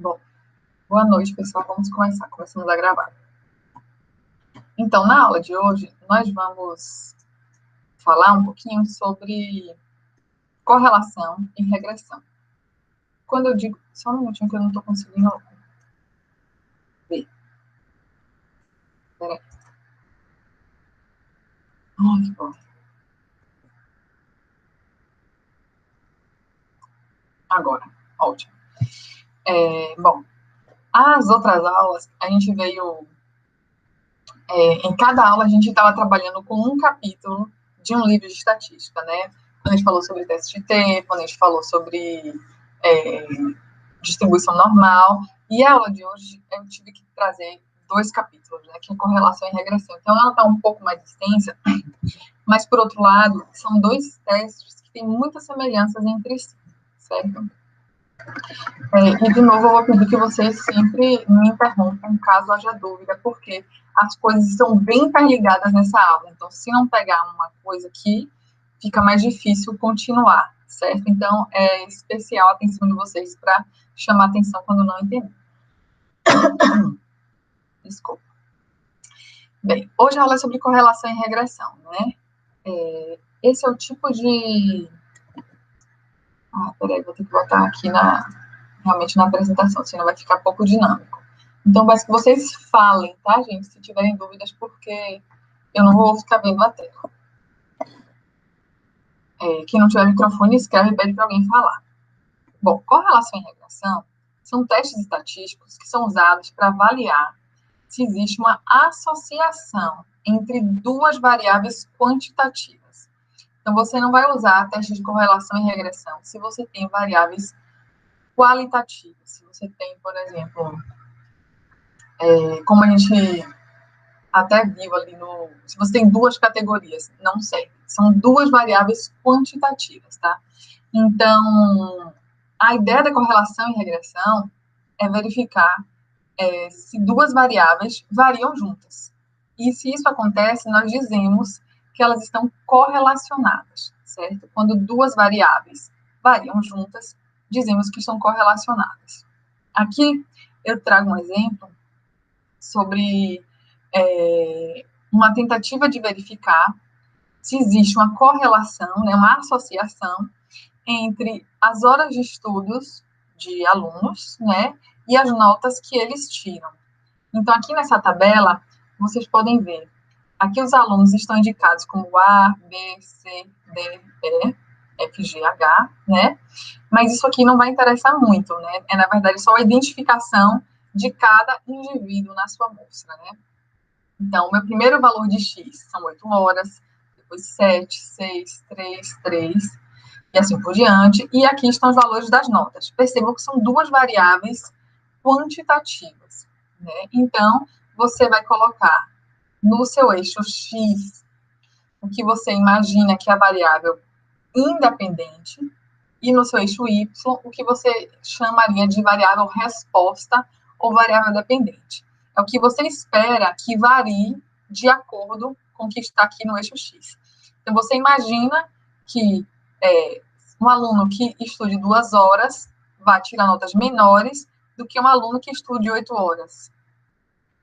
Bom, boa noite, pessoal. Vamos começar. Começamos a gravar. Então, na aula de hoje, nós vamos falar um pouquinho sobre correlação e regressão. Quando eu digo... Só um minutinho que eu não estou conseguindo ver. Peraí. Ai, que bom. Agora, ótimo. Bom, as outras aulas, a gente veio... em cada aula, a gente estava trabalhando com um capítulo de um livro de estatística, né? Quando a gente falou sobre teste de T, quando a gente falou sobre distribuição normal, e a aula de hoje eu tive que trazer 2 capítulos, né, que é correlação e regressão. Então, ela está um pouco mais extensa, mas, por outro lado, são 2 testes que têm muitas semelhanças entre si, certo? E, de novo, eu vou pedir que vocês sempre me interrompam caso haja dúvida, porque as coisas estão bem interligadas nessa aula. Então, se não pegar uma coisa aqui, fica mais difícil continuar, certo? Então, é especial a atenção de vocês para chamar atenção quando não entender. Desculpa. Bem, hoje a aula é sobre correlação e regressão, né? Esse é o tipo de... peraí, vou ter que botar aqui realmente na apresentação, senão vai ficar pouco dinâmico. Então, basta que vocês falem, tá, gente? Se tiverem dúvidas, porque eu não vou ficar vendo a tela. Quem não tiver microfone, escreve e pede para alguém falar. Bom, correlação e regressão são testes estatísticos que são usados para avaliar se existe uma associação entre 2 variáveis quantitativas. Então, você não vai usar testes de correlação e regressão se você tem variáveis qualitativas. Se você tem, por exemplo, como a gente até viu ali se você tem 2 categorias, não sei, são 2 variáveis quantitativas, tá? Então, a ideia da correlação e regressão é verificar se 2 variáveis variam juntas. E se isso acontece, nós dizemos que elas estão correlacionadas, certo? Quando 2 variáveis variam juntas, dizemos que estão correlacionadas. Aqui eu trago um exemplo sobre uma tentativa de verificar se existe uma correlação, né, uma associação entre as horas de estudos de alunos, né, e as notas que eles tiram. Então, aqui nessa tabela, vocês podem ver, aqui os alunos estão indicados como A, B, C, D, E, F, G, H, né, mas isso aqui não vai interessar muito, né, na verdade, só a identificação de cada indivíduo na sua amostra, né. Então, o meu primeiro valor de X são 8 horas, depois 7, 6, 3, 3, e assim por diante. E aqui estão os valores das notas. Percebam que são 2 variáveis quantitativas, né? Então, você vai colocar no seu eixo X o que você imagina que é a variável independente, e no seu eixo Y o que você chamaria de variável resposta ou variável dependente. É o que você espera que varie de acordo com o que está aqui no eixo X. Então, você imagina que um aluno que estude 2 horas vai tirar notas menores do que um aluno que estude 8 horas.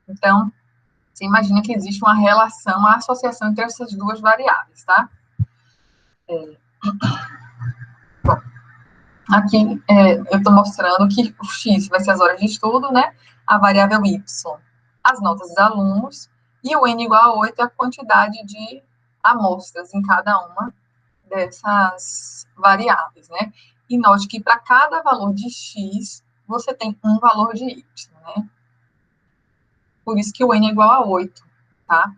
Então, você imagina que existe uma relação, uma associação entre essas 2 variáveis, tá? Bom, aqui eu estou mostrando que o X vai ser as horas de estudo, né? A variável Y, as notas dos alunos, e o N igual a 8 é a quantidade de amostras em cada uma dessas variáveis, né? E note que para cada valor de X, você tem um valor de Y, né? Por isso que o N é igual a 8, tá?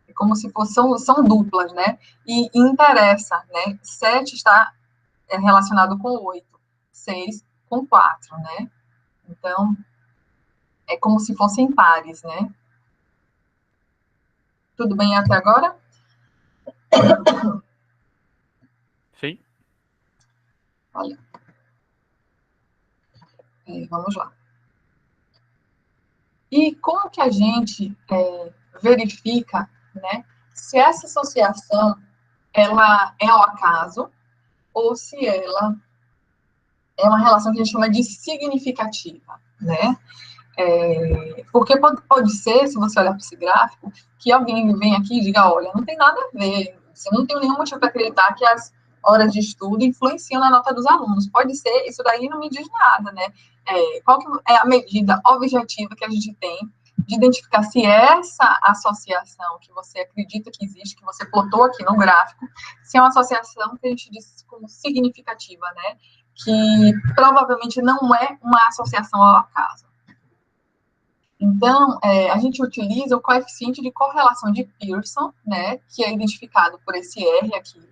É como se fosse, são duplas, né? E interessa, né? 7 está relacionado com 8, 6 com 4, né? Então, é como se fossem pares, né? Tudo bem até agora? Sim. Olha. Vamos lá. E como que a gente verifica, né, se essa associação ela é ao acaso ou se ela é uma relação que a gente chama de significativa? né? Porque pode ser, se você olhar para esse gráfico, que alguém vem aqui e diga, olha, não tem nada a ver, você não tem nenhum motivo para acreditar que as horas de estudo influenciam na nota dos alunos. Pode ser, isso daí não me diz nada, né? Qual que é a medida objetiva que a gente tem de identificar se essa associação que você acredita que existe, que você plotou aqui no gráfico, se é uma associação que a gente diz como significativa, né? Que provavelmente não é uma associação ao acaso. Então, a gente utiliza o coeficiente de correlação de Pearson, né, que é identificado por esse R aqui,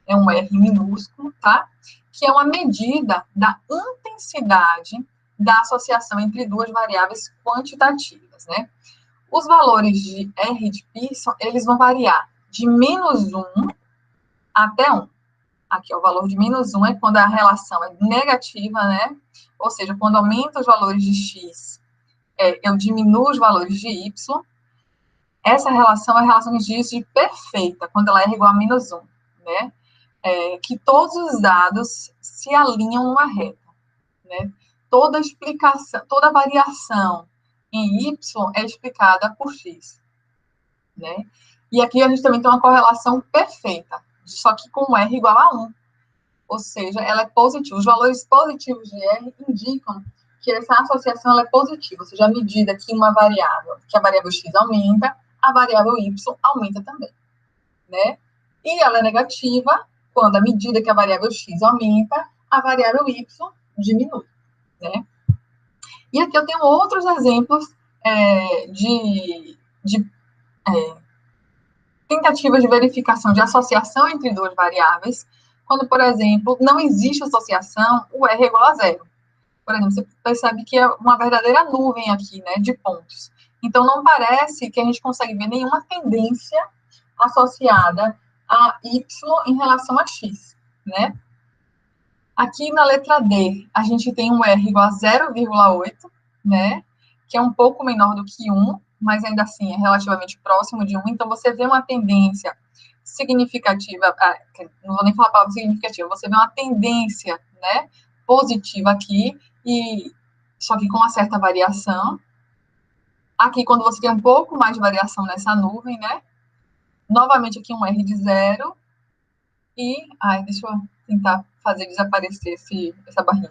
é um R minúsculo, tá? Que é uma medida da intensidade da associação entre duas variáveis quantitativas, né? Os valores de R de Pearson, eles vão variar de -1 até 1. Aqui, ó, o valor de -1 é quando a relação é negativa, né? Ou seja, quando aumenta os valores de X, eu diminuo os valores de Y. Essa relação é a relação que a gente diz de perfeita, quando ela é igual a -1, né? Que todos os dados se alinham numa reta, né? Toda explicação, toda variação em Y é explicada por X, né? E aqui a gente também tem uma correlação perfeita, só que com R igual a 1. Ou seja, ela é positiva. Os valores positivos de R indicam que essa associação ela é positiva, ou seja, à medida que uma variável, que a variável x aumenta, a variável y aumenta também, né? E ela é negativa quando, à medida que a variável x aumenta, a variável y diminui, né? E aqui eu tenho outros exemplos de tentativas de verificação de associação entre duas variáveis, quando, por exemplo, não existe associação, o R é igual a zero. Por exemplo, você percebe que é uma verdadeira nuvem aqui, né, de pontos. Então, não parece que a gente consegue ver nenhuma tendência associada a Y em relação a X, né? Aqui na letra D, a gente tem um R igual a 0,8, né? Que é um pouco menor do que 1, mas ainda assim é relativamente próximo de 1. Então, você vê uma tendência significativa, não vou nem falar a palavra significativa, você vê uma tendência, né, positiva aqui, e só que com uma certa variação. Aqui, quando você tem um pouco mais de variação nessa nuvem, né? Novamente aqui um R de 0. E, deixa eu tentar fazer desaparecer essa barrinha.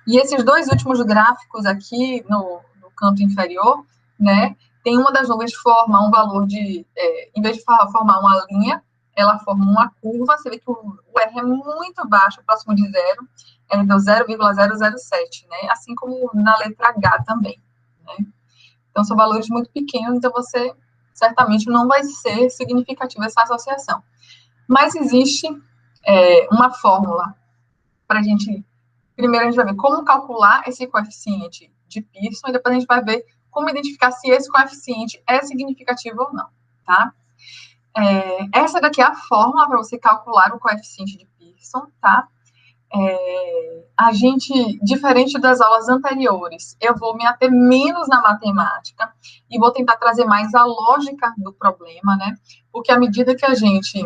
E esses dois últimos gráficos aqui, no canto inferior, né? Tem uma das nuvens forma um valor de, em vez de formar uma linha, ela forma uma curva. Você vê que o R é muito baixo, próximo de 0. Ela deu 0,007, né? Assim como na letra H também, né? Então, são valores muito pequenos, então você certamente não vai ser significativa essa associação. Mas existe uma fórmula para a gente... Primeiro, a gente vai ver como calcular esse coeficiente de Pearson, e depois a gente vai ver como identificar se esse coeficiente é significativo ou não, tá? Essa daqui é a fórmula para você calcular o coeficiente de Pearson, tá? A gente, diferente das aulas anteriores, eu vou me ater menos na matemática e vou tentar trazer mais a lógica do problema, né? Porque à medida que a gente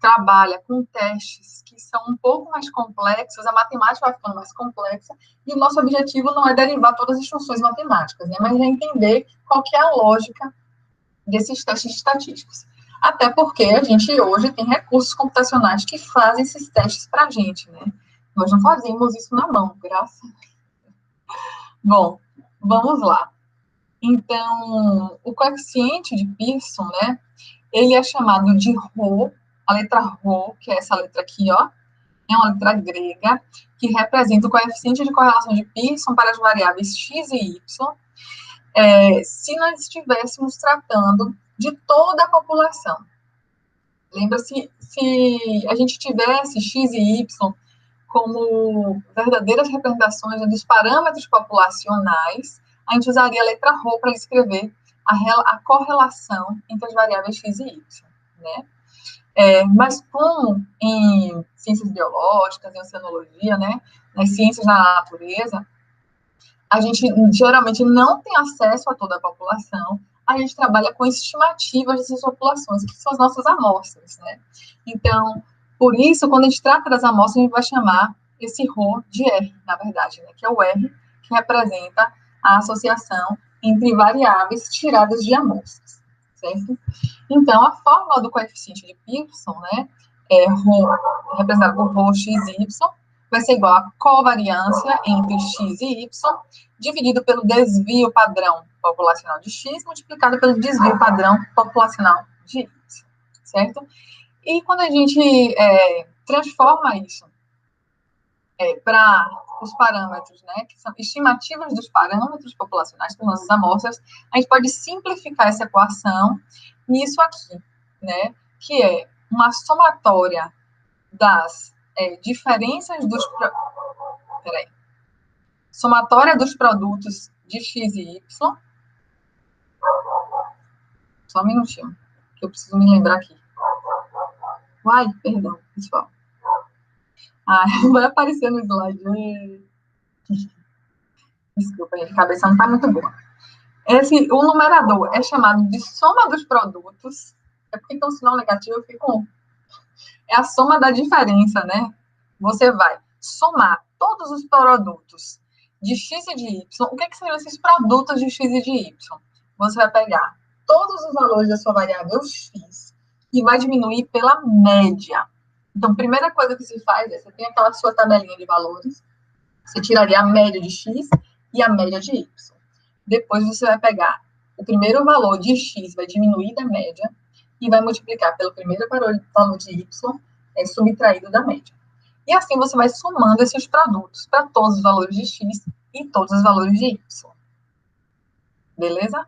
trabalha com testes que são um pouco mais complexos, a matemática vai ficando mais complexa, e o nosso objetivo não é derivar todas as funções matemáticas, né? Mas é entender qual que é a lógica desses testes estatísticos. Até porque a gente hoje tem recursos computacionais que fazem esses testes para a gente, né? Nós não fazemos isso na mão, graças a Deus. Bom, vamos lá. Então, o coeficiente de Pearson, né? Ele é chamado de ρ, a letra ρ, que é essa letra aqui, ó, é uma letra grega, que representa o coeficiente de correlação de Pearson para as variáveis x e y, se nós estivéssemos tratando de toda a população. Lembra-se, se a gente tivesse x e y como verdadeiras representações dos parâmetros populacionais, a gente usaria a letra ρ para escrever a correlação entre as variáveis x e y, né? Mas como em ciências biológicas, em oceanologia, né, nas ciências da natureza, a gente geralmente não tem acesso a toda a população, a gente trabalha com estimativas dessas populações, que são as nossas amostras, né? Então, por isso, quando a gente trata das amostras, a gente vai chamar esse ρ de R, na verdade, né? Que é o R que representa a associação entre variáveis tiradas de amostras, certo? Então, a fórmula do coeficiente de Pearson, né, representada por ρ, x e y, vai ser igual a covariância entre x e y, dividido pelo desvio padrão populacional de x, multiplicado pelo desvio padrão populacional de y, certo? E quando a gente transforma isso para os parâmetros, né, que são estimativas dos parâmetros populacionais das nossas amostras, a gente pode simplificar essa equação nisso aqui, né, que é uma somatória das diferenças dos... somatória dos produtos de x e y. Só um minutinho, que eu preciso me lembrar aqui. Uai, perdão, pessoal. Vai aparecer no slide. Desculpa, a cabeça não está muito boa. O numerador é chamado de soma dos produtos. É porque tem um sinal negativo, eu fico... É a soma da diferença, né? Você vai somar todos os produtos de x e de y. O que seriam esses produtos de x e de y? Você vai pegar todos os valores da sua variável x e vai diminuir pela média. Então, a primeira coisa que se faz é, você tem aquela sua tabelinha de valores, você tiraria a média de x e a média de y. Depois você vai pegar o primeiro valor de x, vai diminuir da média, e vai multiplicar pelo primeiro valor de y, subtraído da média. E assim você vai somando esses produtos para todos os valores de x e todos os valores de y. Beleza?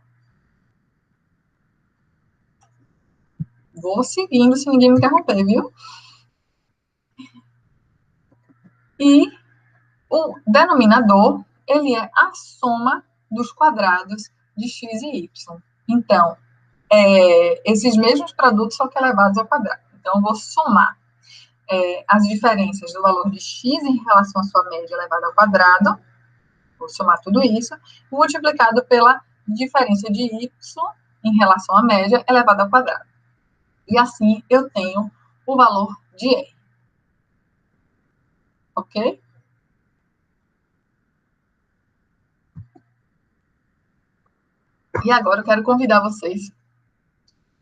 Vou seguindo se ninguém me interromper, viu? E o denominador, ele é a soma dos quadrados de x e y. Então, esses mesmos produtos só que elevados ao quadrado. Então, eu vou somar as diferenças do valor de x em relação à sua média elevada ao quadrado, vou somar tudo isso, multiplicado pela diferença de y em relação à média elevada ao quadrado. E assim eu tenho o valor de R. Ok? E agora eu quero convidar vocês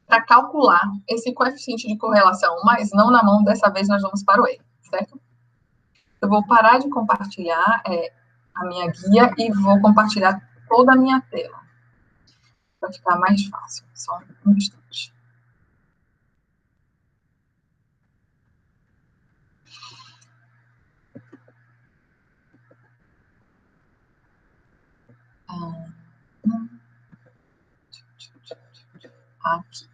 para calcular esse coeficiente de correlação, mas não na mão, dessa vez nós vamos para o R, certo? Eu vou parar de compartilhar a minha guia e vou compartilhar toda a minha tela. Para ficar mais fácil. Só um instante. Aqui.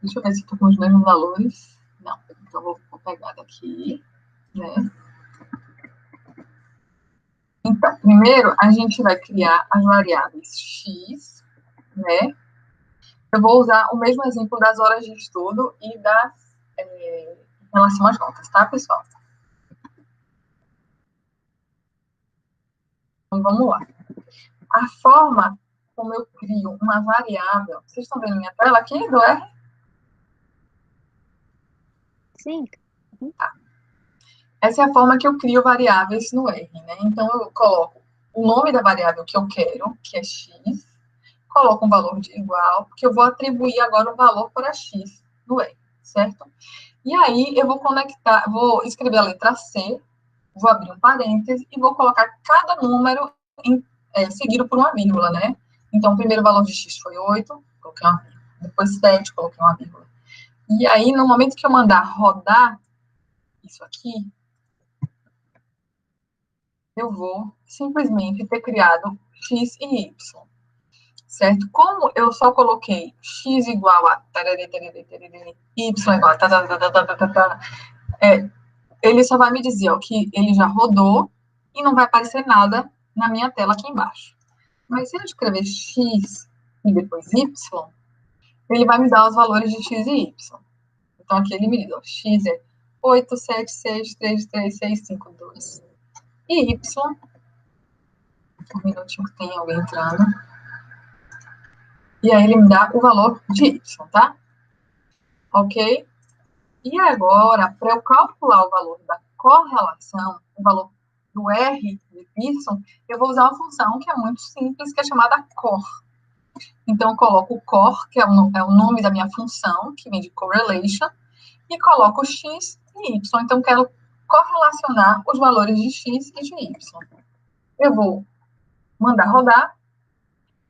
Deixa eu ver se estou com os mesmos valores. Não, então vou pegar daqui, né? Então, primeiro, a gente vai criar as variáveis x, né? Eu vou usar o mesmo exemplo das horas de estudo e em relação às notas, tá, pessoal? Então, vamos lá. A forma como eu crio uma variável... Vocês estão vendo minha tela aqui, do R? Sim. Tá. Essa é a forma que eu crio variáveis no R, né? Então, eu coloco o nome da variável que eu quero, que é x, coloco um valor de igual, porque eu vou atribuir agora um valor para x no R, certo? E aí, eu vou conectar, vou escrever a letra C, vou abrir um parêntese e vou colocar cada número seguido por uma vírgula, né? Então, o primeiro valor de x foi 8, coloquei uma vírgula. Depois 7, coloquei uma vírgula. E aí, no momento que eu mandar rodar isso aqui, eu vou simplesmente ter criado x e y, certo? Como eu só coloquei x igual a y igual a ele só vai me dizer que ele já rodou e não vai aparecer nada na minha tela aqui embaixo. Mas se eu escrever x e depois y, ele vai me dar os valores de x e y. Então, aqui ele me diz, x é 8, 7, 6, 3, 3, 6, 5, 2. E y, um minutinho que tem alguém entrando. E aí ele me dá o valor de y, tá? Ok? E agora, para eu calcular o valor da correlação, o valor do R de Pearson, eu vou usar uma função que é muito simples, que é chamada core. Então, eu coloco o core, que é o nome da minha função, que vem de correlation, e coloco x e y. Então, quero correlacionar os valores de x e de y. Eu vou mandar rodar,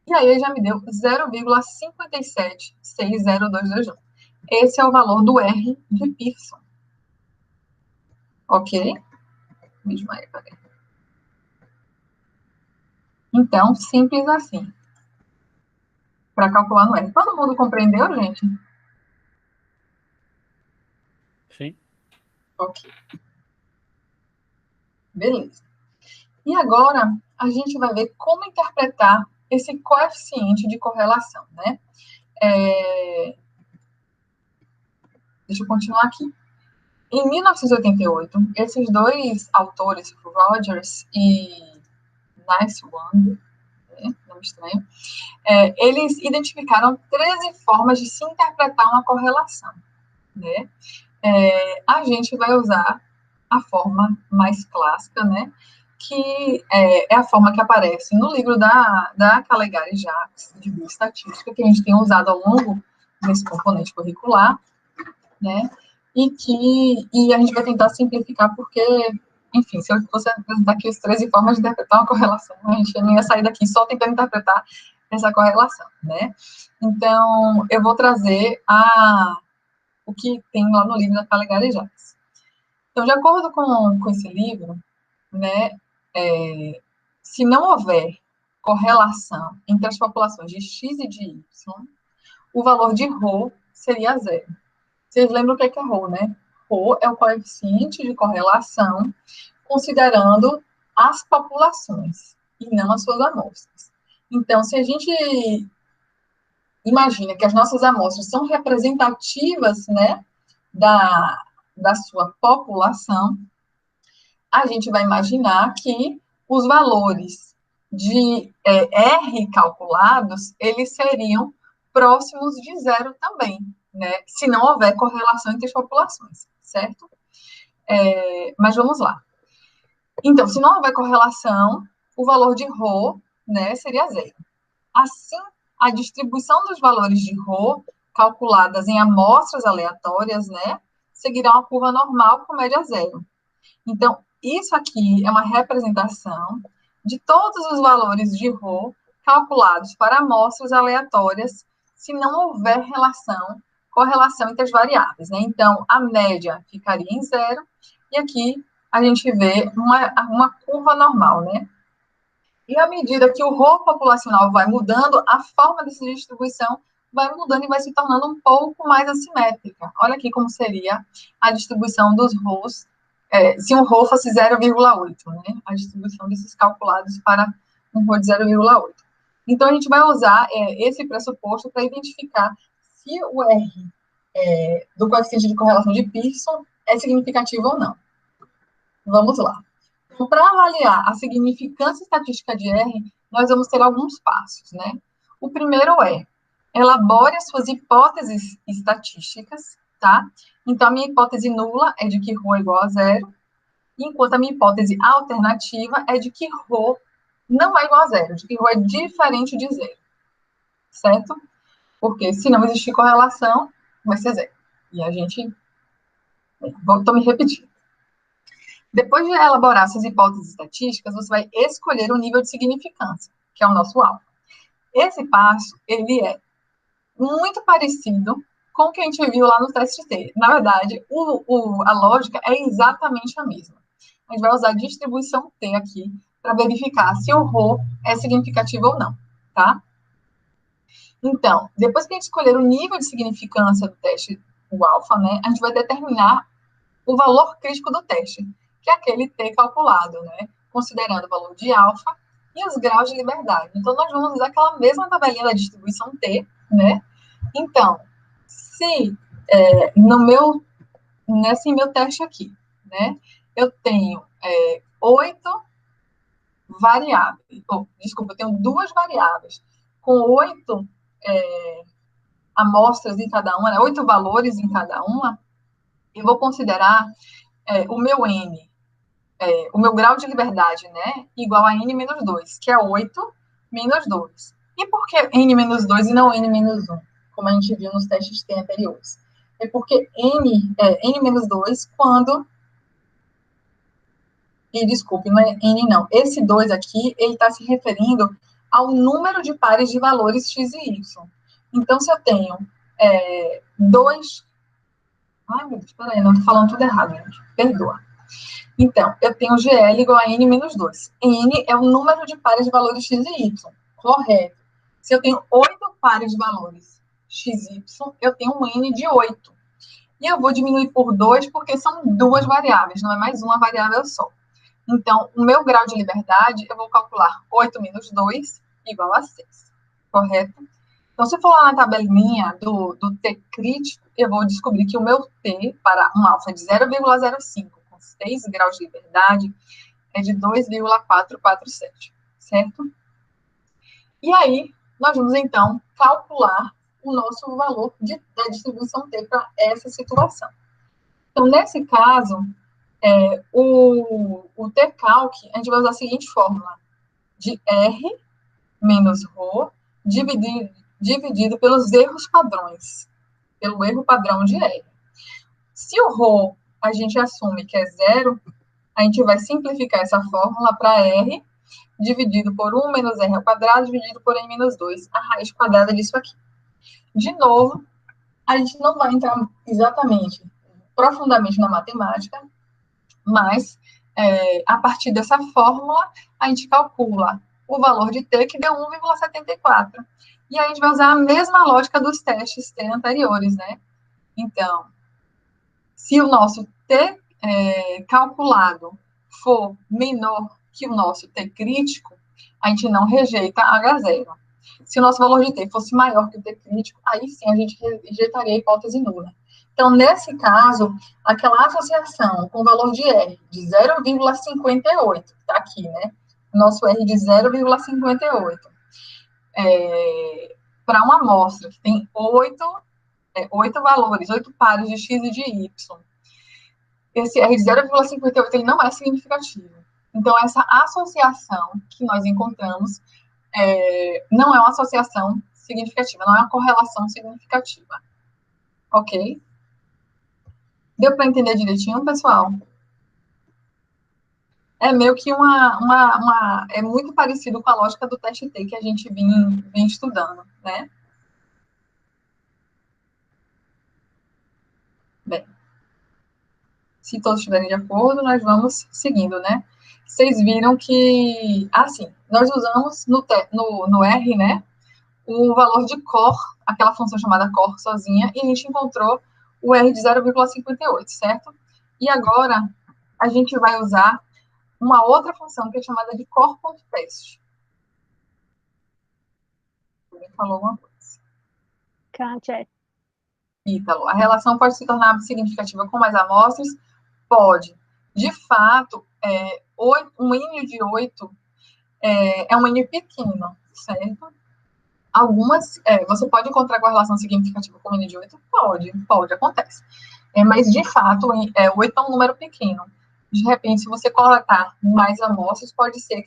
e aí ele já me deu 0,57602221. Esse é o valor do R de Pearson. Ok? Então, simples assim. Para calcular no R. Todo mundo compreendeu, gente? Sim. Ok. Beleza. E agora, a gente vai ver como interpretar esse coeficiente de correlação, né? Deixa eu continuar aqui. Em 1988, esses dois autores, Rogers e Nicewan, nome estranho, eles identificaram 13 formas de se interpretar uma correlação, né? A gente vai usar a forma mais clássica, né? Que é a forma que aparece no livro da Calegari Jacques, de bioestatística, que a gente tem usado ao longo desse componente curricular, né? E a gente vai tentar simplificar, porque, enfim, se eu fosse apresentar aqui as 13 formas de interpretar uma correlação, a gente não ia sair daqui só tentando interpretar essa correlação, né? Então, eu vou trazer o que tem lá no livro da Calegari Jacques. Então, de acordo com esse livro, né, se não houver correlação entre as populações de X e de Y, o valor de ρ seria zero. Vocês lembram o que é ρ, né? ρ é o coeficiente de correlação considerando as populações e não as suas amostras. Então, se a gente imagina que as nossas amostras são representativas, né, da sua população, a gente vai imaginar que os valores de R calculados, eles seriam próximos de zero também, né? Se não houver correlação entre as populações, certo? Mas vamos lá. Então, se não houver correlação, o valor de ρ, né, seria zero. Assim, a distribuição dos valores de ρ, calculadas em amostras aleatórias, né, seguirá uma curva normal com média zero. Então, isso aqui é uma representação de todos os valores de ρ calculados para amostras aleatórias, se não houver correlação entre as variáveis, né? Então, a média ficaria em zero, e aqui a gente vê uma curva normal, né? E à medida que o ρ populacional vai mudando, a forma dessa distribuição vai mudando e vai se tornando um pouco mais assimétrica. Olha aqui como seria a distribuição dos ρs, se um ρ fosse 0,8, né? A distribuição desses calculados para um ρ de 0,8. Então, a gente vai usar esse pressuposto para identificar se o R do coeficiente de correlação de Pearson é significativo ou não. Vamos lá. Então, para avaliar a significância estatística de R, nós vamos ter alguns passos, né? O primeiro é, elabore as suas hipóteses estatísticas, tá? Então, a minha hipótese nula é de que ρ é igual a zero, enquanto a minha hipótese alternativa é de que ρ não é igual a zero, de que ρ é diferente de zero, certo? Porque se não existir correlação, vai ser zero. E a gente... Estou me repetindo. Depois de elaborar suas hipóteses estatísticas, você vai escolher o nível de significância, que é o nosso alfa. Esse passo, ele é muito parecido com o que a gente viu lá no teste T. Na verdade, a lógica é exatamente a mesma. A gente vai usar a distribuição T aqui para verificar se o ρ é significativo ou não, tá? Então, depois que a gente escolher o nível de significância do teste, o alfa, né, a gente vai determinar o valor crítico do teste, que é aquele T calculado, né, considerando o valor de alfa e os graus de liberdade. Então, nós vamos usar aquela mesma tabelinha da distribuição T, né? Então, se nesse meu teste aqui, né, eu tenho 8 variáveis, desculpa, eu tenho 2 variáveis com 8 amostras em cada uma, né, 8 valores em cada uma, eu vou considerar o meu N o meu grau de liberdade, né, igual a n menos 2, que é 8 menos 2. E por que n menos 2 e não n menos 1, como a gente viu nos testes T anteriores? É porque n menos 2 quando... E desculpe, não é n não. Esse 2 aqui, ele está se referindo ao número de pares de valores x e y. Então, se eu tenho dois... Ai, meu Deus, peraí, não estou falando tudo errado, gente. Perdoa. Então, eu tenho GL igual a N menos 2. N é o número de pares de valores x e y. Correto. Se eu tenho 8 pares de valores x e y, eu tenho um N de 8. E eu vou diminuir por 2 porque são duas variáveis, não é mais uma variável só. Então, o meu grau de liberdade, eu vou calcular 8 menos 2 igual a 6. Correto? Então, se eu for lá na tabelinha do T crítico, eu vou descobrir que o meu T para um alfa de 0,05 com 6 graus de liberdade é de 2,447, certo? E aí, nós vamos, então, calcular o nosso valor da distribuição T para essa situação. Então, nesse caso, o T-calc, a gente vai usar a seguinte fórmula, de R menos ρ dividido pelos erros padrões, pelo erro padrão de R. Se o ρ a gente assume que é 0, a gente vai simplificar essa fórmula para R dividido por 1 menos R ao quadrado dividido por N menos 2, a raiz quadrada disso aqui. De novo, a gente não vai entrar exatamente, profundamente na matemática, mas a partir dessa fórmula, a gente calcula o valor de T, que deu 1,74. E aí a gente vai usar a mesma lógica dos testes T anteriores, né? Então, se o nosso T calculado for menor que o nosso T crítico, a gente não rejeita H0. Se o nosso valor de T fosse maior que o T crítico, aí sim a gente rejeitaria a hipótese nula. Então, nesse caso, aquela associação com o valor de R de 0,58, está aqui, né? Nosso R de 0,58, para uma amostra que tem 8 valores, 8 pares de X e de Y, esse R de 0,58 ele não é significativo. Então, essa associação que nós encontramos não é uma associação significativa, não é uma correlação significativa. Ok? Deu para entender direitinho, pessoal? É meio que é muito parecido com a lógica do teste T que a gente vem estudando, né? Bem, se todos estiverem de acordo, nós vamos seguindo, né? Vocês viram que, assim, nós usamos no R, né, o valor de cor, aquela função chamada cor sozinha, e a gente encontrou o R de 0,58, certo? E agora, a gente vai usar uma outra função que é chamada de cor.teste. Alguém falou alguma coisa? Kátia. Ítalo, a relação pode se tornar significativa com mais amostras? Pode. De fato, um N de 8 é um N pequeno, certo? Algumas, você pode encontrar correlação significativa com N de 8? Pode, acontece. Mas, de fato, 8 é um número pequeno. De repente, se você coletar mais amostras, pode ser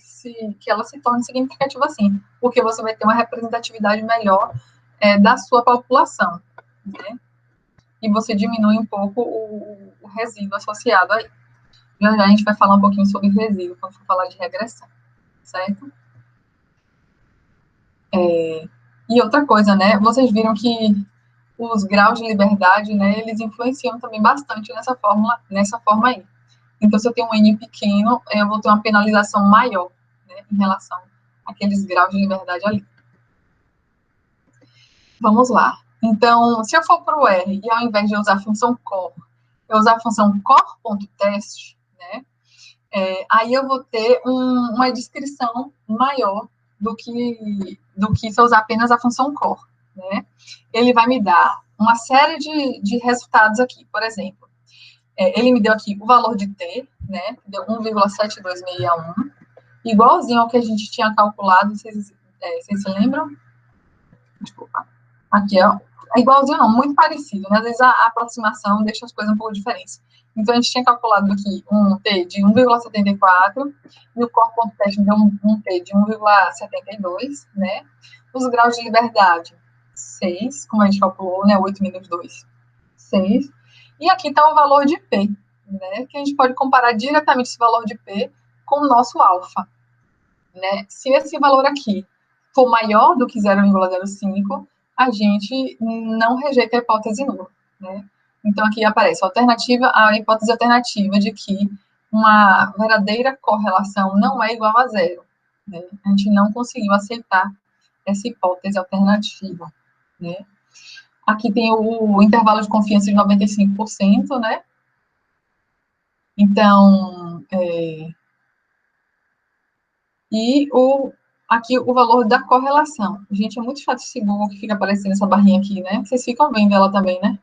que ela se torne significativa assim, porque você vai ter uma representatividade melhor da sua população, né? E você diminui um pouco o resíduo associado aí. Já a gente vai falar um pouquinho sobre resíduo quando for falar de regressão, certo? E outra coisa, né? Vocês viram que os graus de liberdade, né, eles influenciam também bastante nessa forma aí. Então, se eu tenho um N pequeno, eu vou ter uma penalização maior, né, em relação àqueles graus de liberdade ali. Vamos lá. Então, se eu for para o R, e ao invés de usar a função cor, eu usar a função cor.teste, né, aí eu vou ter uma descrição maior do que se eu usar apenas a função cor, né? Ele vai me dar uma série de resultados aqui. Por exemplo, ele me deu aqui o valor de T, né? Deu 1,7261, igualzinho ao que a gente tinha calculado, vocês se lembram? Desculpa. Aqui, ó, igualzinho não, muito parecido, né? Às vezes a aproximação deixa as coisas um pouco diferentes. Então, a gente tinha calculado aqui um T de 1,74 e o corpo teste deu um T de 1,72, né? Os graus de liberdade, 6, como a gente calculou, né? 8 menos 2, 6. E aqui está o valor de P, né? Que a gente pode comparar diretamente esse valor de P com o nosso alfa, né? Se esse valor aqui for maior do que 0,05, a gente não rejeita a hipótese nula, né? Então, aqui aparece a hipótese alternativa de que uma verdadeira correlação não é igual a zero, né? A gente não conseguiu aceitar essa hipótese alternativa, né? Aqui tem o intervalo de confiança de 95%, né? Então, aqui o valor da correlação. Gente, é muito chato esse Google que fica aparecendo essa barrinha aqui, né? Vocês ficam vendo ela também, né?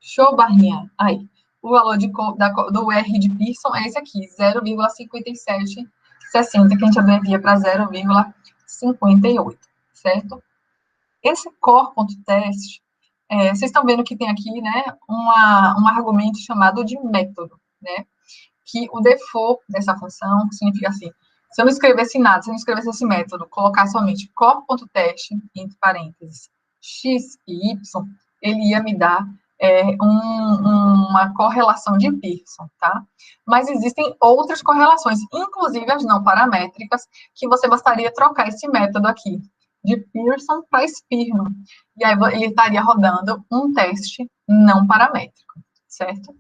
Show, barrinha. Aí. O valor do R de Pearson é esse aqui, 0,5760, que a gente abrevia para 0,58, certo? Esse core.test, vocês estão vendo que tem aqui, né, um argumento chamado de método, né? Que o default dessa função significa assim, se eu não escrevesse nada, se eu não escrevesse esse método, colocar somente core.test, entre parênteses, x e y, ele ia me dar uma correlação de Pearson, tá? Mas existem outras correlações, inclusive as não paramétricas, que você bastaria trocar esse método aqui, de Pearson para Spearman, e aí ele estaria rodando um teste não paramétrico, certo?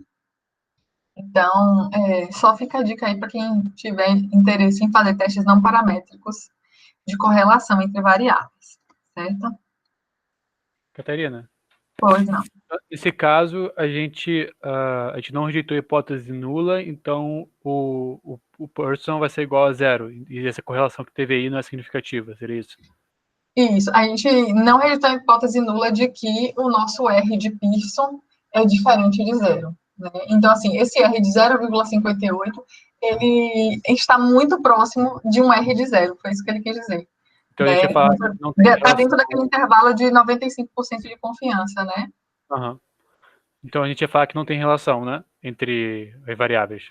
Então, só fica a dica aí para quem tiver interesse em fazer testes não paramétricos de correlação entre variáveis, certo? Catarina? Pois não. Nesse caso, a gente não rejeitou a hipótese nula, então o Pearson vai ser igual a zero, e essa correlação que teve aí não é significativa, seria isso? Isso, a gente não rejeitou a hipótese nula de que o nosso R de Pearson é diferente de zero, né? Então, assim, esse R de 0,58, ele está muito próximo de um R de zero, foi isso que ele quis dizer. Então, Né? a gente fala que não tem relação... Está dentro daquele intervalo de 95% de confiança, né? Uhum. Então, a gente ia falar que não tem relação, né? Entre as variáveis.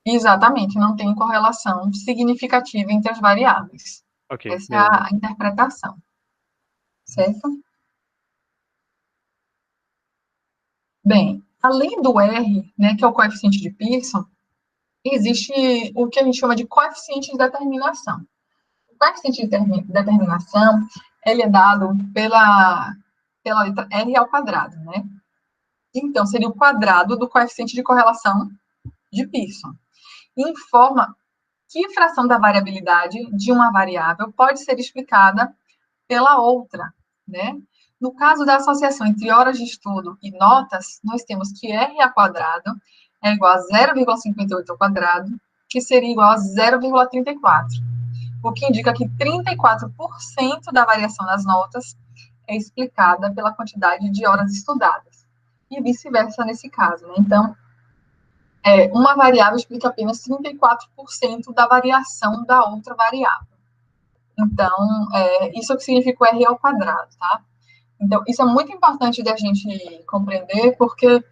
Exatamente, não tem correlação significativa entre as variáveis. Ok, Essa beleza. é a interpretação. Certo? Bem, além do R, né, que é o coeficiente de Pearson, existe o que a gente chama de coeficiente de determinação. O coeficiente de determinação, ele é dado pela letra R ao quadrado, né? Então, seria o quadrado do coeficiente de correlação de Pearson. Informa que fração da variabilidade de uma variável pode ser explicada pela outra, né? No caso da associação entre horas de estudo e notas, nós temos que R ao quadrado é igual a 0,58 ao quadrado, que seria igual a 0,34, o que indica que 34% da variação nas notas é explicada pela quantidade de horas estudadas, e vice-versa nesse caso, né? Então, uma variável explica apenas 34% da variação da outra variável. Então, isso é o que significa o R ao quadrado, tá? Então, isso é muito importante da gente compreender, porque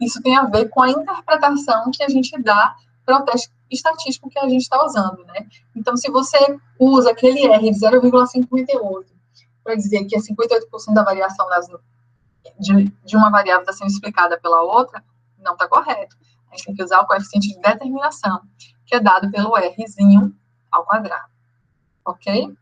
isso tem a ver com a interpretação que a gente dá para o teste estatístico que a gente está usando, né? Então, se você usa aquele R de 0,58 para dizer que é 58% da variação de uma variável está sendo explicada pela outra, não está correto. A gente tem que usar o coeficiente de determinação, que é dado pelo Rzinho ao quadrado. Ok?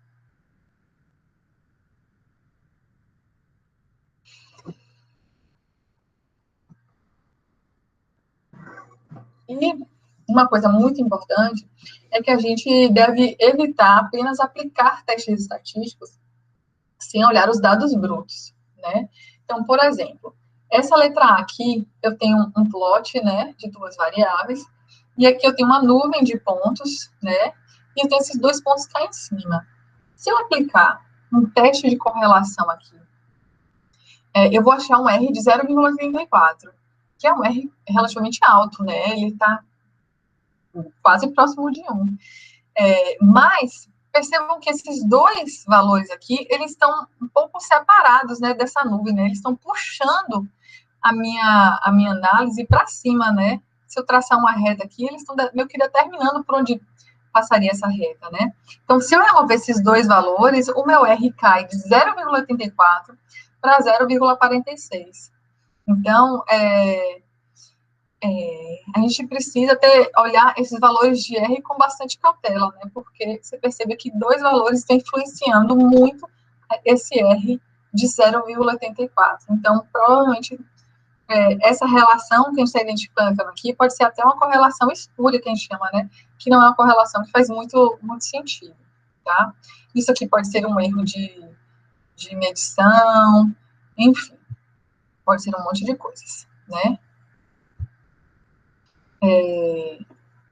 E uma coisa muito importante é que a gente deve evitar apenas aplicar testes estatísticos sem olhar os dados brutos, né? Então, por exemplo, essa letra A aqui, eu tenho um plot, né, de duas variáveis, e aqui eu tenho uma nuvem de pontos, né, e eu tenho esses dois pontos cá em cima. Se eu aplicar um teste de correlação aqui, eu vou achar um R de 0,34, que é um R relativamente alto, né, ele está quase próximo de 1. Mas, percebam que esses dois valores aqui, eles estão um pouco separados, né, dessa nuvem, né? Eles estão puxando a minha análise para cima, né? Se eu traçar uma reta aqui, eles estão meio que determinando por onde passaria essa reta, né? Então, se eu remover esses dois valores, o meu R cai de 0,84 para 0,46. Então, a gente precisa olhar esses valores de R com bastante cautela, né? Porque você percebe que dois valores estão influenciando muito esse R de 0,84. Então, provavelmente, essa relação que a gente está identificando aqui pode ser até uma correlação espúria, que a gente chama, né? Que não é uma correlação que faz muito sentido, tá? Isso aqui pode ser um erro de medição, enfim, pode ser um monte de coisas, né?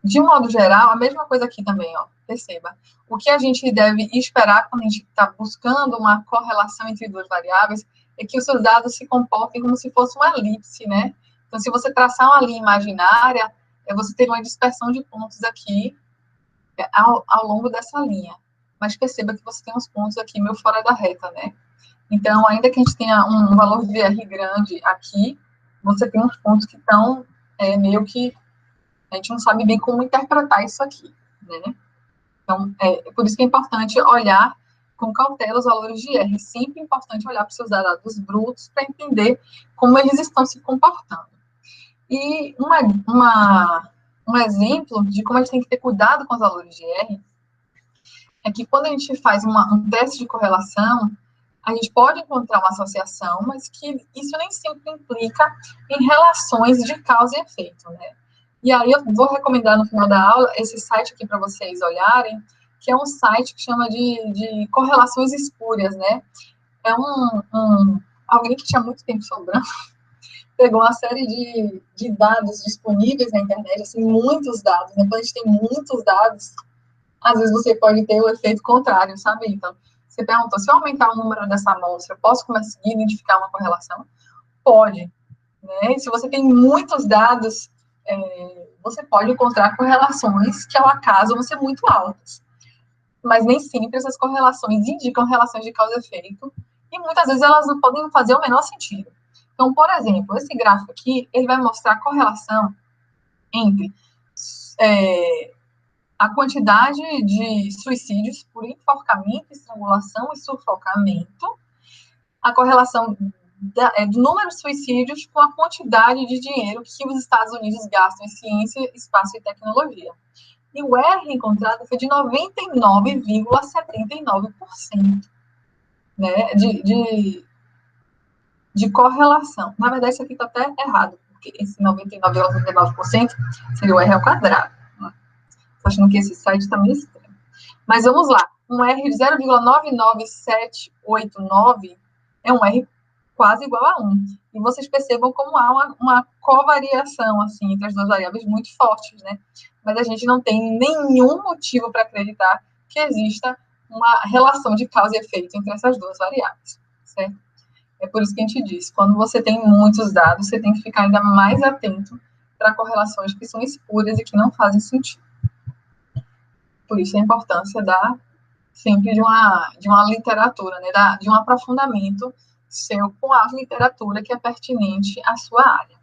De um modo geral, a mesma coisa aqui também, ó, perceba. O que a gente deve esperar quando a gente está buscando uma correlação entre duas variáveis é que os seus dados se comportem como se fosse uma elipse, né? Então, se você traçar uma linha imaginária, você ter uma dispersão de pontos aqui ao longo dessa linha. Mas perceba que você tem uns pontos aqui meio fora da reta, né? Então, ainda que a gente tenha um valor de R grande aqui, você tem uns pontos que estão meio que a gente não sabe bem como interpretar isso aqui, né? Então, por isso que é importante olhar com cautela os valores de R. Sempre é importante olhar para os seus dados brutos para entender como eles estão se comportando. E um exemplo de como a gente tem que ter cuidado com os valores de R é que quando a gente faz um teste de correlação, a gente pode encontrar uma associação, mas que isso nem sempre implica em relações de causa e efeito, né? E aí eu vou recomendar no final da aula esse site aqui para vocês olharem, que é um site que chama de correlações espúrias, né? É alguém que tinha muito tempo sobrando, pegou uma série de dados disponíveis na internet, assim, muitos dados, né? Quando a gente tem muitos dados, às vezes você pode ter o efeito contrário, sabe? Então, você perguntou, se eu aumentar o número dessa amostra, eu posso conseguir identificar uma correlação? Pode, né? E se você tem muitos dados, você pode encontrar correlações que, ao acaso, vão ser muito altas. Mas nem sempre essas correlações indicam relações de causa e efeito, e muitas vezes elas não podem fazer o menor sentido. Então, por exemplo, esse gráfico aqui, ele vai mostrar a correlação entre a quantidade de suicídios por enforcamento, estrangulação e sufocamento, a correlação do número de suicídios com a quantidade de dinheiro que os Estados Unidos gastam em ciência, espaço e tecnologia. E o R encontrado foi de 99,79%, né, de correlação. Na verdade, isso aqui está até errado, porque esse 99,79% seria o R ao quadrado. Estou achando que esse site está meio estranho. Mas vamos lá. Um R de 0,99789 é um R quase igual a 1. E vocês percebam como há uma covariação, assim, entre as duas variáveis muito fortes, né? Mas a gente não tem nenhum motivo para acreditar que exista uma relação de causa e efeito entre essas duas variáveis, certo? É por isso que a gente diz, quando você tem muitos dados, você tem que ficar ainda mais atento para correlações que são espúrias e que não fazem sentido. Por isso a importância sempre de uma literatura, né? De um aprofundamento seu com a literatura que é pertinente à sua área.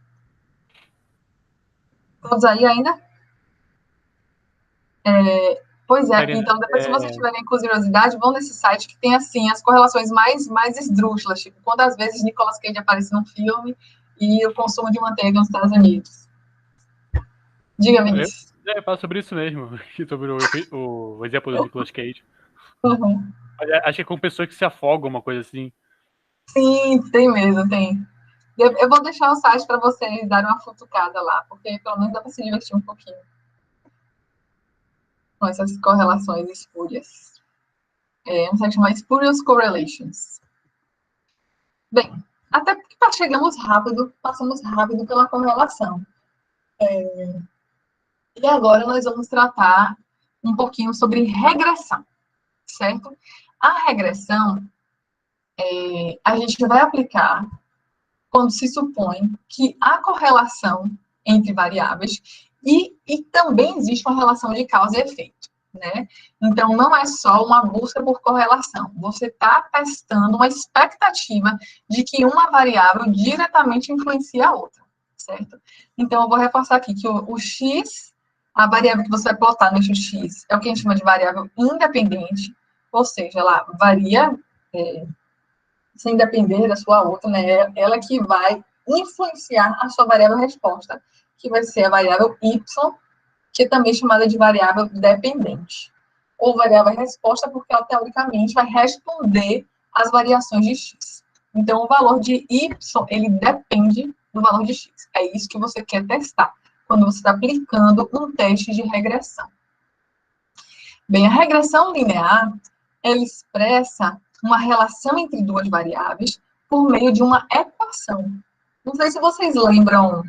Todos aí ainda? Pois é, Karina, então depois se vocês tiverem curiosidade, vão nesse site que tem, assim, as correlações mais esdrúxulas, tipo, quantas vezes Nicolas Cage aparece num filme e o consumo de manteiga nos Estados Unidos. Diga-me, Vinícius. Eu falo sobre isso mesmo, sobre o exemplo do Nicolas Cage. Uhum. Acho que é com pessoas que se afogam, uma coisa assim. Sim, tem mesmo, tem. Eu vou deixar o site para vocês darem uma futucada lá, porque pelo menos dá para se divertir um pouquinho com essas correlações espúrias. É um site chamado Spurious Correlations. Bem, até porque passamos rápido pela correlação. E agora nós vamos tratar um pouquinho sobre regressão, certo? A regressão, a gente vai aplicar quando se supõe que há correlação entre variáveis e também existe uma relação de causa e efeito. né? Então, não é só uma busca por correlação. Você está testando uma expectativa de que uma variável diretamente influencia a outra, certo? Então, eu vou reforçar aqui que o x, a variável que você vai plotar no eixo x, é o que a gente chama de variável independente, ou seja, ela varia sem depender da sua outra, né? Ela que vai influenciar a sua variável resposta, que vai ser a variável y, que é também chamada de variável dependente. Ou variável resposta, porque ela, teoricamente, vai responder às variações de x. Então, o valor de y, ele depende do valor de x. É isso que você quer testar, quando você está aplicando um teste de regressão. Bem, a regressão linear, ela expressa uma relação entre duas variáveis por meio de uma equação. Não sei se vocês lembram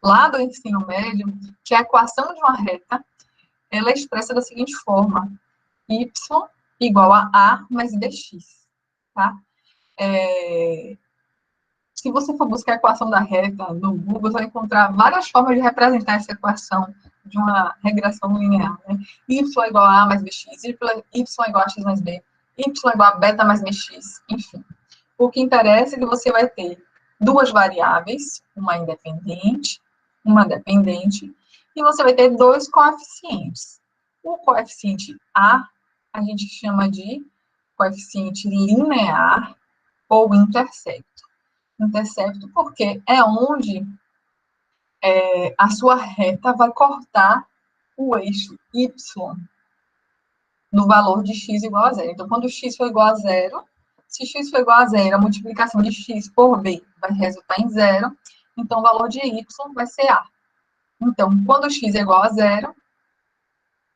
lá do ensino médio que a equação de uma reta ela é expressa da seguinte forma: y igual a mais bx, tá? Se você for buscar a equação da reta no Google, você vai encontrar várias formas de representar essa equação de uma regressão linear, né? Y igual a mais bx, y igual a x mais b, y igual a beta mais bx, enfim. O que interessa é que você vai ter duas variáveis, uma independente, uma dependente, e você vai ter dois coeficientes. O coeficiente a gente chama de coeficiente linear ou intercepto. Intercepto porque é onde a sua reta vai cortar o eixo y no valor de x igual a zero. Então, quando x for igual a zero, se x for igual a zero, a multiplicação de x por b vai resultar em zero, então o valor de y vai ser a. Então, quando x é igual a zero,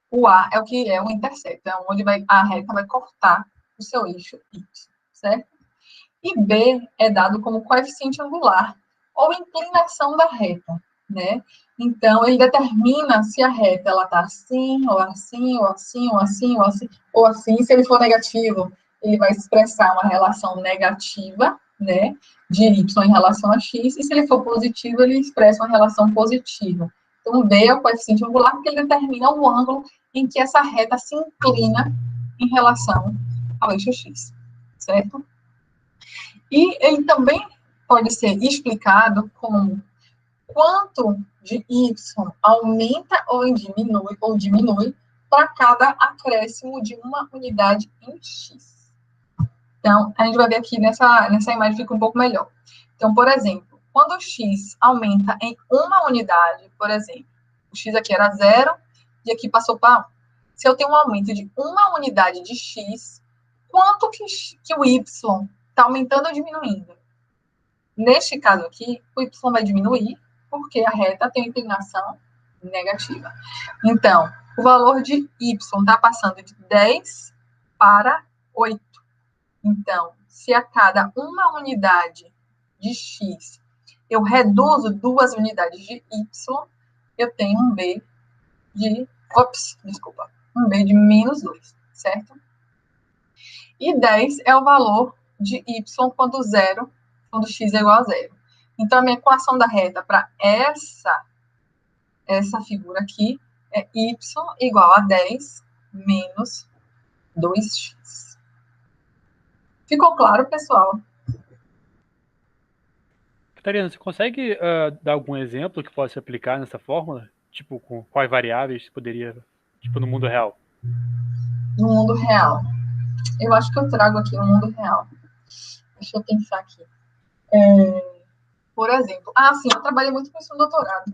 o a é o que é o intercepto, é onde a reta vai cortar o seu eixo y, certo? E b é dado como coeficiente angular, ou inclinação da reta, né? Então, ele determina se a reta ela está assim, ou assim, ou assim, ou assim, ou assim, ou assim. Se ele for negativo, ele vai expressar uma relação negativa, né, de y em relação a x, e se ele for positivo, ele expressa uma relação positiva. Então, B é o coeficiente angular, porque ele determina o ângulo em que essa reta se inclina em relação ao eixo x, certo? E ele também pode ser explicado como quanto de y aumenta ou diminui para cada acréscimo de uma unidade em x. Então, a gente vai ver aqui nessa imagem, fica um pouco melhor. Então, por exemplo, quando o x aumenta em uma unidade, por exemplo, o x aqui era 0 e aqui passou para 1. Se eu tenho um aumento de uma unidade de x, quanto que o y está aumentando ou diminuindo? Neste caso aqui, o y vai diminuir, porque a reta tem inclinação negativa. Então, o valor de y está passando de 10 para 8. Então, se a cada uma unidade de x eu reduzo 2 unidades de y, eu tenho um b de menos 2, certo? E 10 é o valor de y quando x é igual a 0. Então, a minha equação da reta para essa figura aqui é y igual a 10 menos 2x. Ficou claro, pessoal? Catarina, você consegue dar algum exemplo que possa aplicar nessa fórmula? Tipo, com quais variáveis poderia, tipo, no mundo real? No mundo real. Eu acho que eu trago aqui no mundo real. Deixa eu pensar aqui. Por exemplo, sim, eu trabalhei muito com isso no doutorado.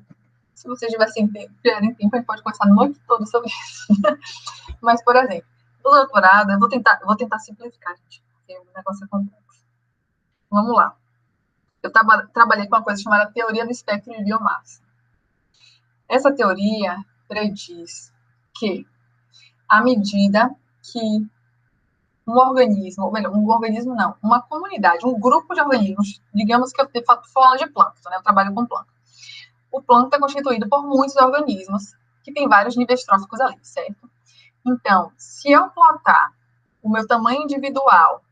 Se vocês tiverem tempo, a gente pode conversar a noite toda sobre isso. Mas, por exemplo, no doutorado, eu vou tentar simplificar, gente, porque o negócio é complexo. Vamos lá. Eu trabalhei com uma coisa chamada teoria do espectro de biomassa. Essa teoria prediz que, à medida que um organismo, ou melhor, um organismo não, uma comunidade, um grupo de organismos, digamos que eu estou falando de plâncton, né? Eu trabalho com plâncton. O plâncton é constituído por muitos organismos que tem vários níveis tróficos ali, certo? Então, se eu plotar o meu tamanho individual,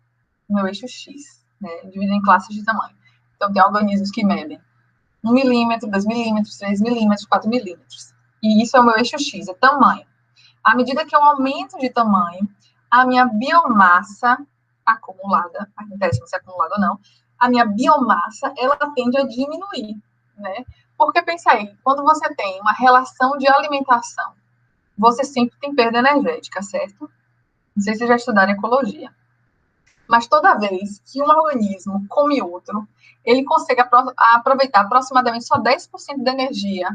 o meu eixo X, né, dividido em classes de tamanho. Então, tem organismos que medem 1 milímetro, 2 milímetros, 3 milímetros, 4 milímetros. E isso é o meu eixo X, é tamanho. À medida que eu aumento de tamanho, a minha biomassa acumulada, não interessa se é acumulada ou não, a minha biomassa, ela tende a diminuir, né? Porque, pensa aí, quando você tem uma relação de alimentação, você sempre tem perda energética, certo? Não sei se vocês já estudaram ecologia. Mas toda vez que um organismo come outro, ele consegue aproveitar aproximadamente só 10% da energia.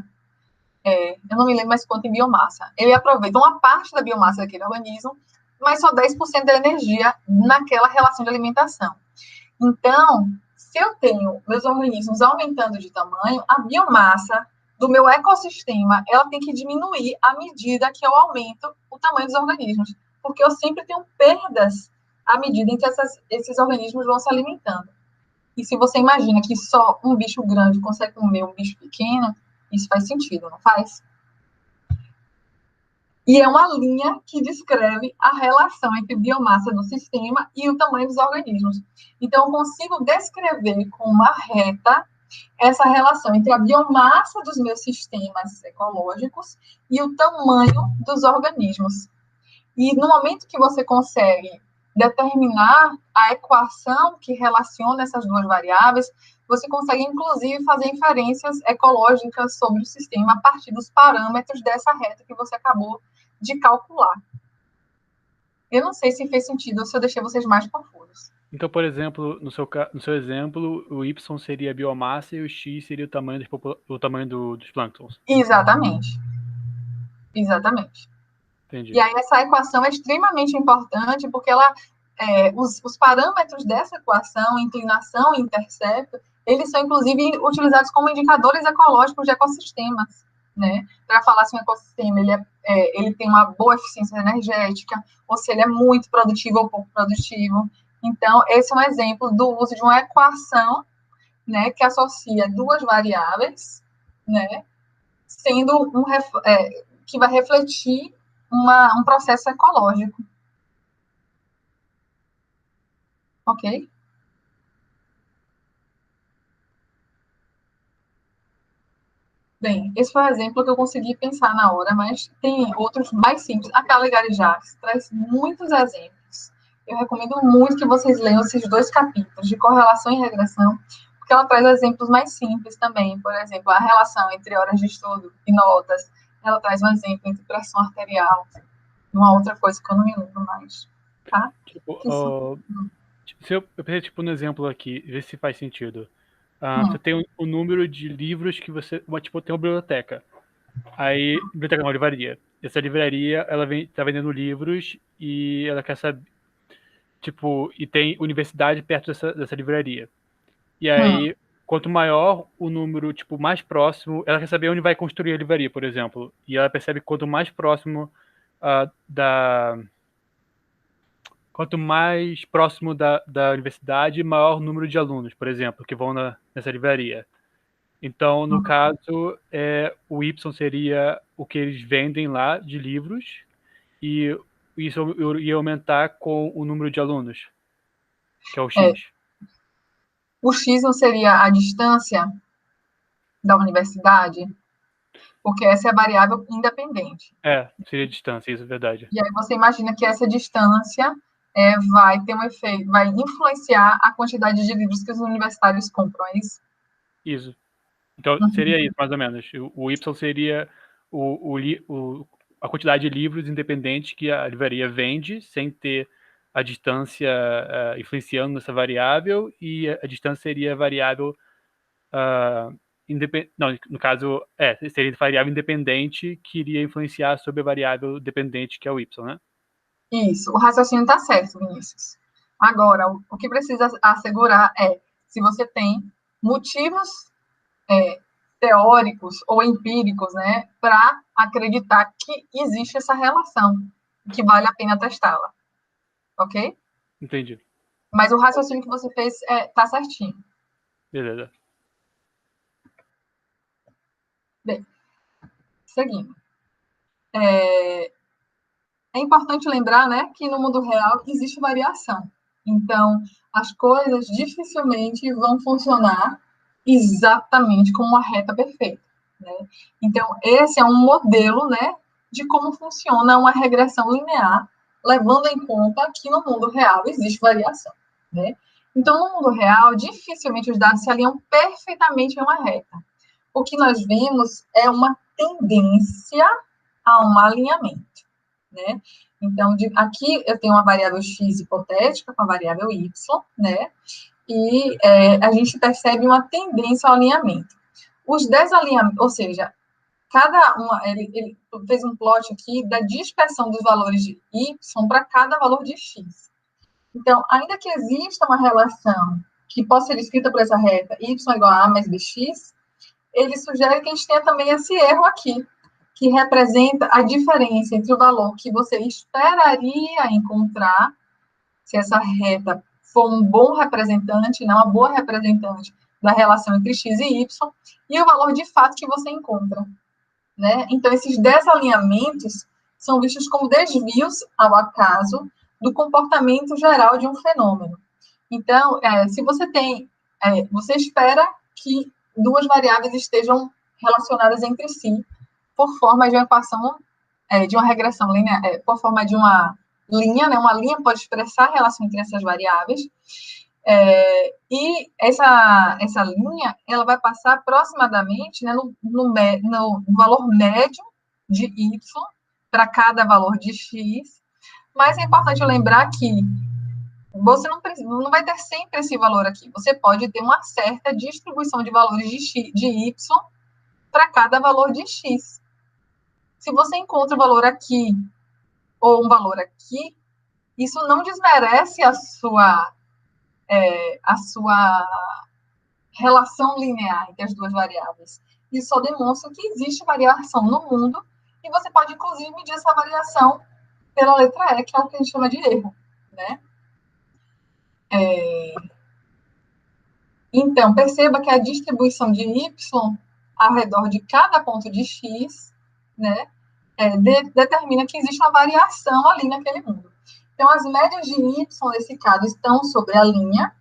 Eu não me lembro mais quanto em biomassa. Ele aproveita uma parte da biomassa daquele organismo, mas só 10% da energia naquela relação de alimentação. Então, se eu tenho meus organismos aumentando de tamanho, a biomassa do meu ecossistema, ela tem que diminuir à medida que eu aumento o tamanho dos organismos, porque eu sempre tenho perdas à medida em que esses organismos vão se alimentando. E se você imagina que só um bicho grande consegue comer um bicho pequeno, isso faz sentido, não faz? E é uma linha que descreve a relação entre biomassa do sistema e o tamanho dos organismos. Então, eu consigo descrever com uma reta essa relação entre a biomassa dos meus sistemas ecológicos e o tamanho dos organismos. E no momento que você consegue determinar a equação que relaciona essas duas variáveis, você consegue, inclusive, fazer inferências ecológicas sobre o sistema a partir dos parâmetros dessa reta que você acabou de calcular. Eu não sei se fez sentido ou se eu deixei vocês mais confusos. Então, por exemplo, no seu exemplo, o Y seria a biomassa e o X seria o tamanho dos plânctons. Exatamente. Exatamente. Entendi. E aí essa equação é extremamente importante porque os parâmetros dessa equação, inclinação e intercepto, eles são, inclusive, utilizados como indicadores ecológicos de ecossistemas, né? Para falar se um ecossistema ele tem uma boa eficiência energética, ou se ele é muito produtivo ou pouco produtivo. Então, esse é um exemplo do uso de uma equação, né, que associa duas variáveis, né, sendo que vai refletir um processo ecológico. Ok? Bem, esse foi o exemplo que eu consegui pensar na hora, mas tem outros mais simples. A Caligari Jacques traz muitos exemplos. Eu recomendo muito que vocês leiam esses 2 capítulos de correlação e regressão, porque ela traz exemplos mais simples também. Por exemplo, a relação entre horas de estudo e notas. Ela traz um exemplo entre pressão arterial e uma outra coisa que eu não me lembro mais. Tá? Eu pensei, no exemplo aqui, ver se faz sentido. Você tem o número de livros que você... tem uma biblioteca. Aí, biblioteca não, livraria. Essa livraria, ela tá vendendo livros e ela quer saber... e tem universidade perto dessa livraria. E aí, quanto maior o número, mais próximo... Ela quer saber onde vai construir a livraria, por exemplo. E ela percebe que quanto mais próximo quanto mais próximo da universidade, maior o número de alunos, por exemplo, que vão nessa livraria. Então, no caso, o Y seria o que eles vendem lá de livros, e isso ia aumentar com o número de alunos, que é o X. O X não seria a distância da universidade? Porque essa é a variável independente. Seria a distância, isso é verdade. E aí você imagina que essa distância vai ter um efeito, vai influenciar a quantidade de livros que os universitários compram, é isso? Isso. Então, seria isso, mais ou menos. O Y seria a quantidade de livros independentes que a livraria vende, sem ter a distância influenciando nessa variável, e a distância seria a variável não, no caso, seria a variável independente que iria influenciar sobre a variável dependente, que é o Y, né? Isso, o raciocínio está certo, Vinícius. Agora, o que precisa assegurar se você tem motivos teóricos ou empíricos, né, para acreditar que existe essa relação, que vale a pena testá-la. Ok? Entendi. Mas o raciocínio que você fez está certinho. Beleza. Bem, seguindo. É importante lembrar, né, que no mundo real existe variação. Então, as coisas dificilmente vão funcionar exatamente como uma reta perfeita, né? Então, esse é um modelo, né, de como funciona uma regressão linear, levando em conta que no mundo real existe variação, né? Então, no mundo real, dificilmente os dados se alinham perfeitamente em uma reta. O que nós vemos é uma tendência a um alinhamento, né? Então, aqui eu tenho uma variável x hipotética com a variável y, né? E a gente percebe uma tendência ao alinhamento. Os desalinhamentos, ou seja, ele fez um plot aqui da dispersão dos valores de y para cada valor de x. Então, ainda que exista uma relação que possa ser escrita por essa reta y igual a mais bx, ele sugere que a gente tenha também esse erro aqui, que representa a diferença entre o valor que você esperaria encontrar, se essa reta for um bom representante, não uma boa representante da relação entre x e y, e o valor de fato que você encontra, né? Então, esses desalinhamentos são vistos como desvios ao acaso do comportamento geral de um fenômeno. Então, se você tem, você espera que duas variáveis estejam relacionadas entre si por forma de uma equação, de uma regressão linear, por forma de uma linha, né? Uma linha pode expressar a relação entre essas variáveis, e essa linha, ela vai passar aproximadamente, né, no valor médio de y para cada valor de x, mas é importante lembrar que você não vai ter sempre esse valor aqui. Você pode ter uma certa distribuição de valores de y para cada valor de x. Se você encontra um valor aqui ou um valor aqui, isso não desmerece a sua relação linear entre as duas variáveis. Isso só demonstra que existe variação no mundo e você pode, inclusive, medir essa variação pela letra E, que é o que a gente chama de erro, né? Então, perceba que a distribuição de y ao redor de cada ponto de x, né, determina que existe uma variação ali naquele mundo. Então, as médias de y, nesse caso, estão sobre a linha,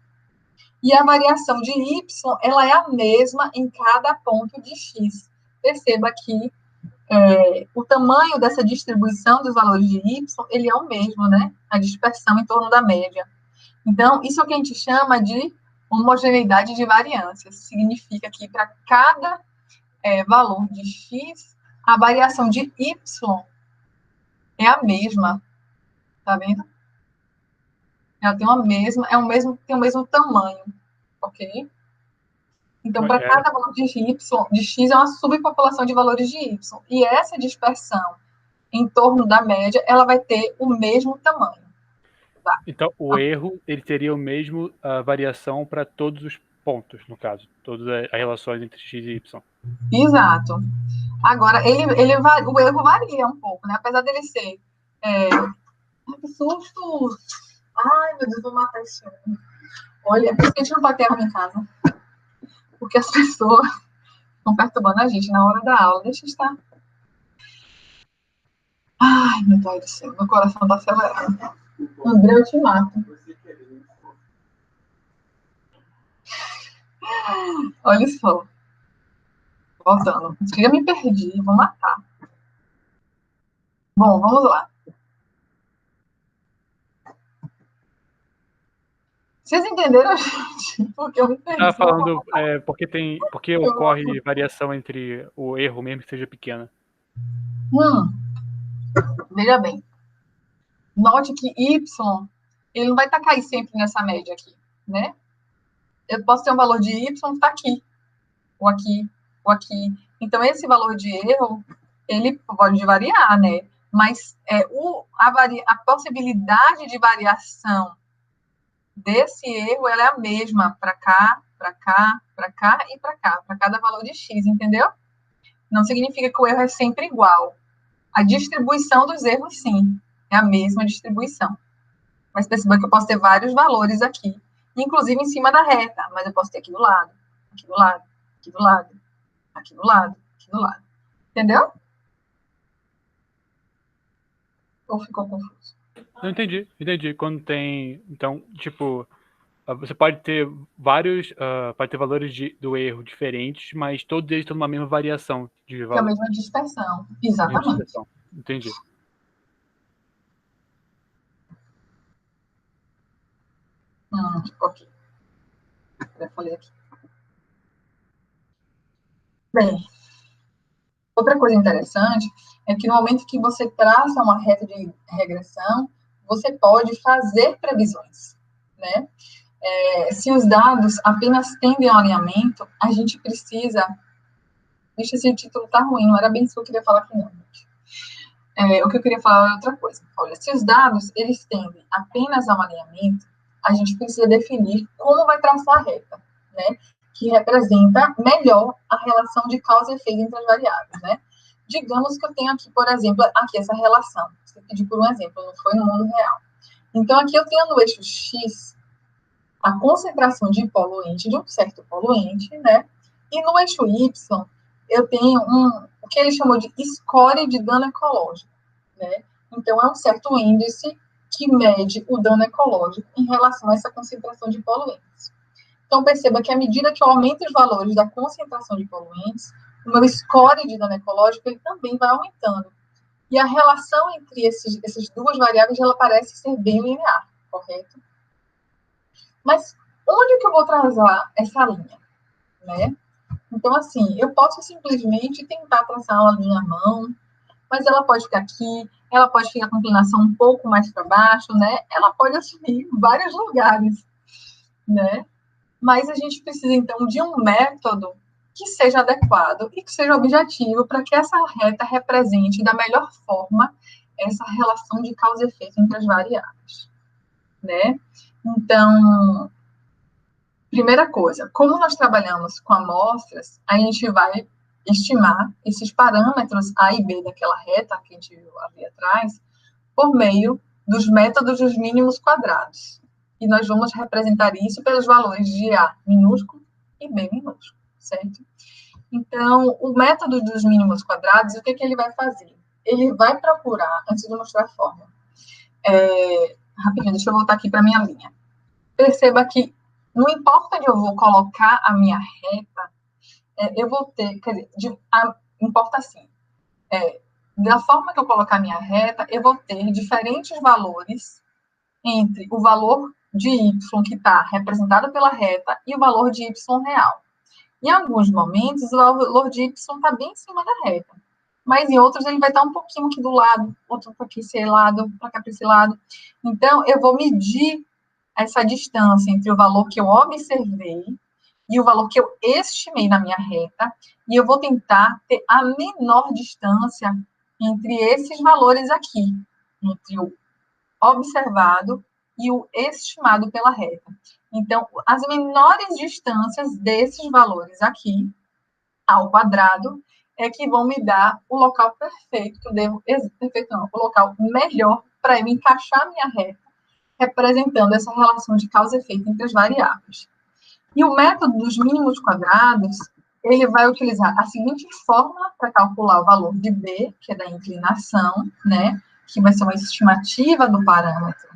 e a variação de y, ela é a mesma em cada ponto de x. Perceba que o tamanho dessa distribuição dos valores de y, ele é o mesmo, né? A dispersão em torno da média. Então, isso é o que a gente chama de homogeneidade de variância. Significa que para cada valor de x, a variação de y é a mesma. Tá vendo? Ela tem tem o mesmo tamanho, ok? Então, para cada valor de x é uma subpopulação de valores de y. E essa dispersão em torno da média, ela vai ter o mesmo tamanho. Tá? Então, o erro, ele teria o mesmo variação para todos os pontos, no caso. Todas as relações entre x e y. Exato. Agora, o erro varia um pouco, né? Apesar dele ser... que susto! Ai, meu Deus, vou matar esse homem. Olha, por que a gente não pode ter arma em casa? Porque as pessoas estão perturbando a gente na hora da aula. Deixa eu estar. Ai, meu Deus do céu, meu coração está acelerado. André, eu te mato. Olha só. Voltando. Eu já me perdi, vou matar. Bom, vamos lá. Vocês entenderam, gente? Porque eu me perdi. Tá falando porque ocorre variação entre o erro, mesmo que seja pequena. Veja bem. Note que y, ele não vai cair sempre nessa média aqui, né? Eu posso ter um valor de y que está aqui, ou aqui, ou aqui. Então, esse valor de erro, ele pode variar, né? Mas a possibilidade de variação desse erro, ela é a mesma para cá, para cá, para cá e para cá, para cada valor de x, entendeu? Não significa que o erro é sempre igual. A distribuição dos erros, sim, é a mesma distribuição. Mas perceba que eu posso ter vários valores aqui, inclusive em cima da reta, mas eu posso ter aqui do lado, aqui do lado, aqui do lado, aqui do lado, aqui do lado. Entendeu? Ou ficou confuso? Não entendi. Quando tem, então, tipo, você pode ter valores do erro diferentes, mas todos eles estão numa mesma variação de valor. Que é a mesma dispersão, exatamente. Entendi. Ok. Já falei aqui. Bem, outra coisa interessante é que no momento que você traça uma reta de regressão, você pode fazer previsões, né? Se os dados apenas tendem ao alinhamento, a gente precisa... Deixa esse título tá ruim, não era bem isso que eu queria falar aqui, não. O que eu queria falar é outra coisa. Olha, se os dados eles tendem apenas ao alinhamento, a gente precisa definir como vai traçar a reta, né? Que representa melhor a relação de causa e efeito entre as variáveis, né? Digamos que eu tenho aqui, por exemplo, aqui essa relação. Você pediu por um exemplo, não foi no mundo real. Então, aqui eu tenho no eixo X a concentração de poluente, de um certo poluente, né? E no eixo Y, eu tenho o que ele chamou de score de dano ecológico, né? Então, é um certo índice que mede o dano ecológico em relação a essa concentração de poluentes. Então, perceba que à medida que eu aumento os valores da concentração de poluentes, o meu score de dano ecológico ele também vai aumentando. E a relação entre essas duas variáveis, ela parece ser bem linear, correto? Mas onde que eu vou traçar essa linha, né? Então, assim, eu posso simplesmente tentar traçar uma linha à mão, mas ela pode ficar aqui, ela pode ficar com inclinação um pouco mais para baixo, né? Ela pode assumir vários lugares, né? Mas a gente precisa, então, de um método que seja adequado e que seja objetivo para que essa reta represente da melhor forma essa relação de causa e efeito entre as variáveis, né? Então, primeira coisa, como nós trabalhamos com amostras, a gente vai estimar esses parâmetros A e B daquela reta que a gente viu ali atrás, por meio dos métodos dos mínimos quadrados. E nós vamos representar isso pelos valores de A minúsculo e B minúsculo, certo? Então, o método dos mínimos quadrados, o que ele vai fazer? Ele vai procurar, antes de mostrar a fórmula, rapidinho, deixa eu voltar aqui para a minha linha. Perceba que não importa onde eu vou colocar a minha reta, eu vou ter, quer dizer, importa assim, da forma que eu colocar a minha reta, eu vou ter diferentes valores entre o valor de y que está representado pela reta e o valor de y real. Em alguns momentos, o valor de y está bem em cima da reta, mas em outros ele vai estar um pouquinho aqui do lado, outro para aqui esse lado, para cá para esse lado. Então, eu vou medir essa distância entre o valor que eu observei e o valor que eu estimei na minha reta, e eu vou tentar ter a menor distância entre esses valores aqui, entre o observado e o estimado pela reta. Então, as menores distâncias desses valores aqui, ao quadrado, é que vão me dar o local perfeito, que eu devo, perfeito não, o local melhor para eu encaixar a minha reta, representando essa relação de causa e efeito entre as variáveis. E o método dos mínimos quadrados, ele vai utilizar a seguinte fórmula para calcular o valor de B, que é da inclinação, né? Que vai ser uma estimativa do parâmetro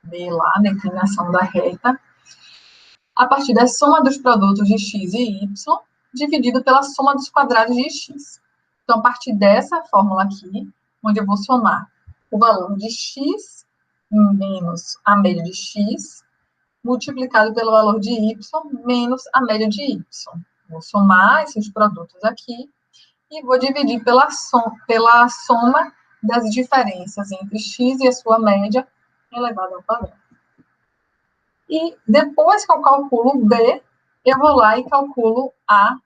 B lá, da inclinação da reta, a partir da soma dos produtos de x e y, dividido pela soma dos quadrados de x. Então, a partir dessa fórmula aqui, onde eu vou somar o valor de x menos a média de x, multiplicado pelo valor de y menos a média de y. Vou somar esses produtos aqui e vou dividir pela soma das diferenças entre x e a sua média elevado ao quadrado. E depois que eu calculo B, eu vou lá e calculo a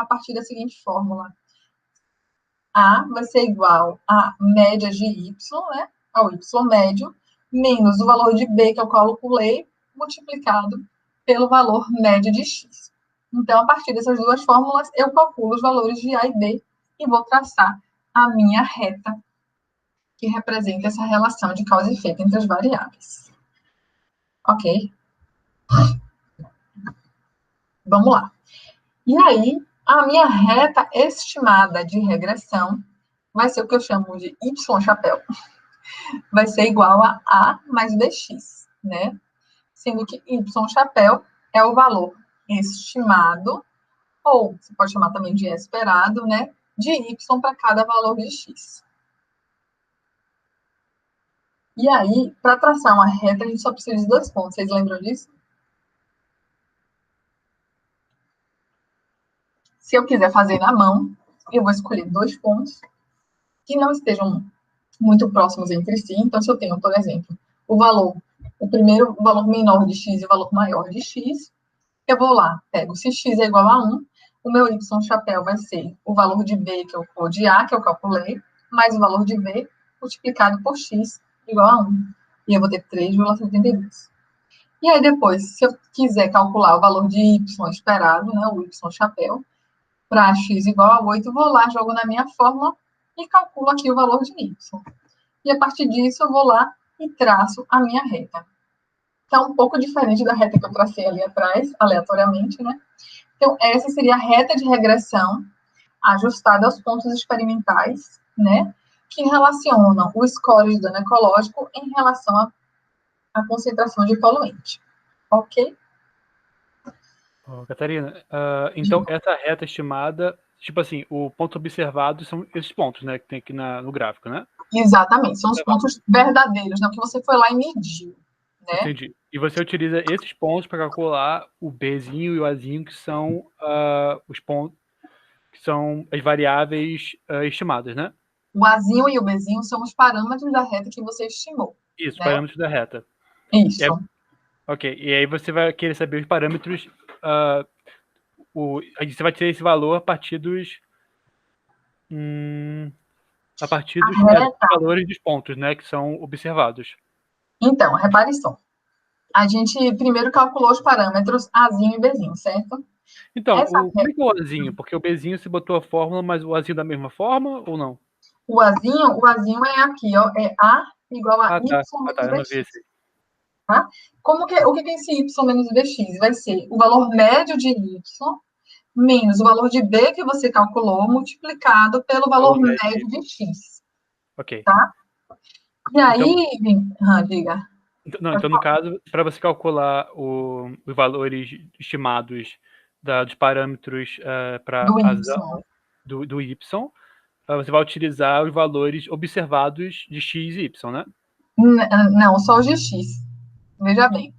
partir da seguinte fórmula. A vai ser igual a média de y, né, ao y médio, menos o valor de B que eu calculei, multiplicado pelo valor médio de x. Então, a partir dessas duas fórmulas, eu calculo os valores de A e B e vou traçar a minha reta, que representa essa relação de causa e efeito entre as variáveis. Ok? Vamos lá. E aí, a minha reta estimada de regressão vai ser o que eu chamo de y-chapéu. Vai ser igual a A mais BX, né? Sendo que y-chapéu é o valor estimado, ou você pode chamar também de esperado, né? De y para cada valor de x. E aí, para traçar uma reta, a gente só precisa de 2 pontos. Vocês lembram disso? Se eu quiser fazer na mão, eu vou escolher 2 pontos que não estejam muito próximos entre si. Então, se eu tenho, por exemplo, o primeiro o valor menor de x e o valor maior de x, eu vou lá, pego se x é igual a 1, o meu y chapéu vai ser o valor de b, ou de a, que eu calculei, mais o valor de b multiplicado por x igual a 1. E eu vou ter 3,72. E aí depois, se eu quiser calcular o valor de y esperado, né, o y chapéu, para x igual a 8, eu vou lá, jogo na minha fórmula e calculo aqui o valor de y. E a partir disso, eu vou lá e traço a minha reta. Que é um pouco diferente da reta que eu tracei ali atrás, aleatoriamente, né? Então, essa seria a reta de regressão ajustada aos pontos experimentais, né? Que relacionam o score de dano ecológico em relação à concentração de poluente. Ok? Catarina, então essa reta estimada, tipo assim, o ponto observado são esses pontos, né, que tem aqui no gráfico, né? Exatamente, são os pontos verdadeiros, né? Que você foi lá e mediu, né? Entendi. E você utiliza esses pontos para calcular o Bzinho e o Azinho, que são os pontos, que são as variáveis estimadas, né? O Azinho e o Bzinho são os parâmetros da reta que você estimou. Isso, Né? parâmetros da reta. Isso. Ok, e aí você vai querer saber os parâmetros, aí você vai ter esse valor a partir dos valores dos pontos, né, que são observados. Então, repare só. A gente primeiro calculou os parâmetros Azinho e Bzinho, certo? Então, como é que é o Azinho? Porque o Bzinho se botou a fórmula, mas o Azinho da mesma forma ou não? O Azinho é aqui, ó, é A igual a Y eu não menos vi Bx. esse. Tá? O que é esse Y menos Bx? Vai ser o valor médio de Y menos o valor de B que você calculou, multiplicado pelo valor médio de X. Ok. Tá? E aí, diga. Então, no caso, para você calcular os valores estimados dos parâmetros para do Y, você vai utilizar os valores observados de X e Y, né? Não, só os de X. Veja bem.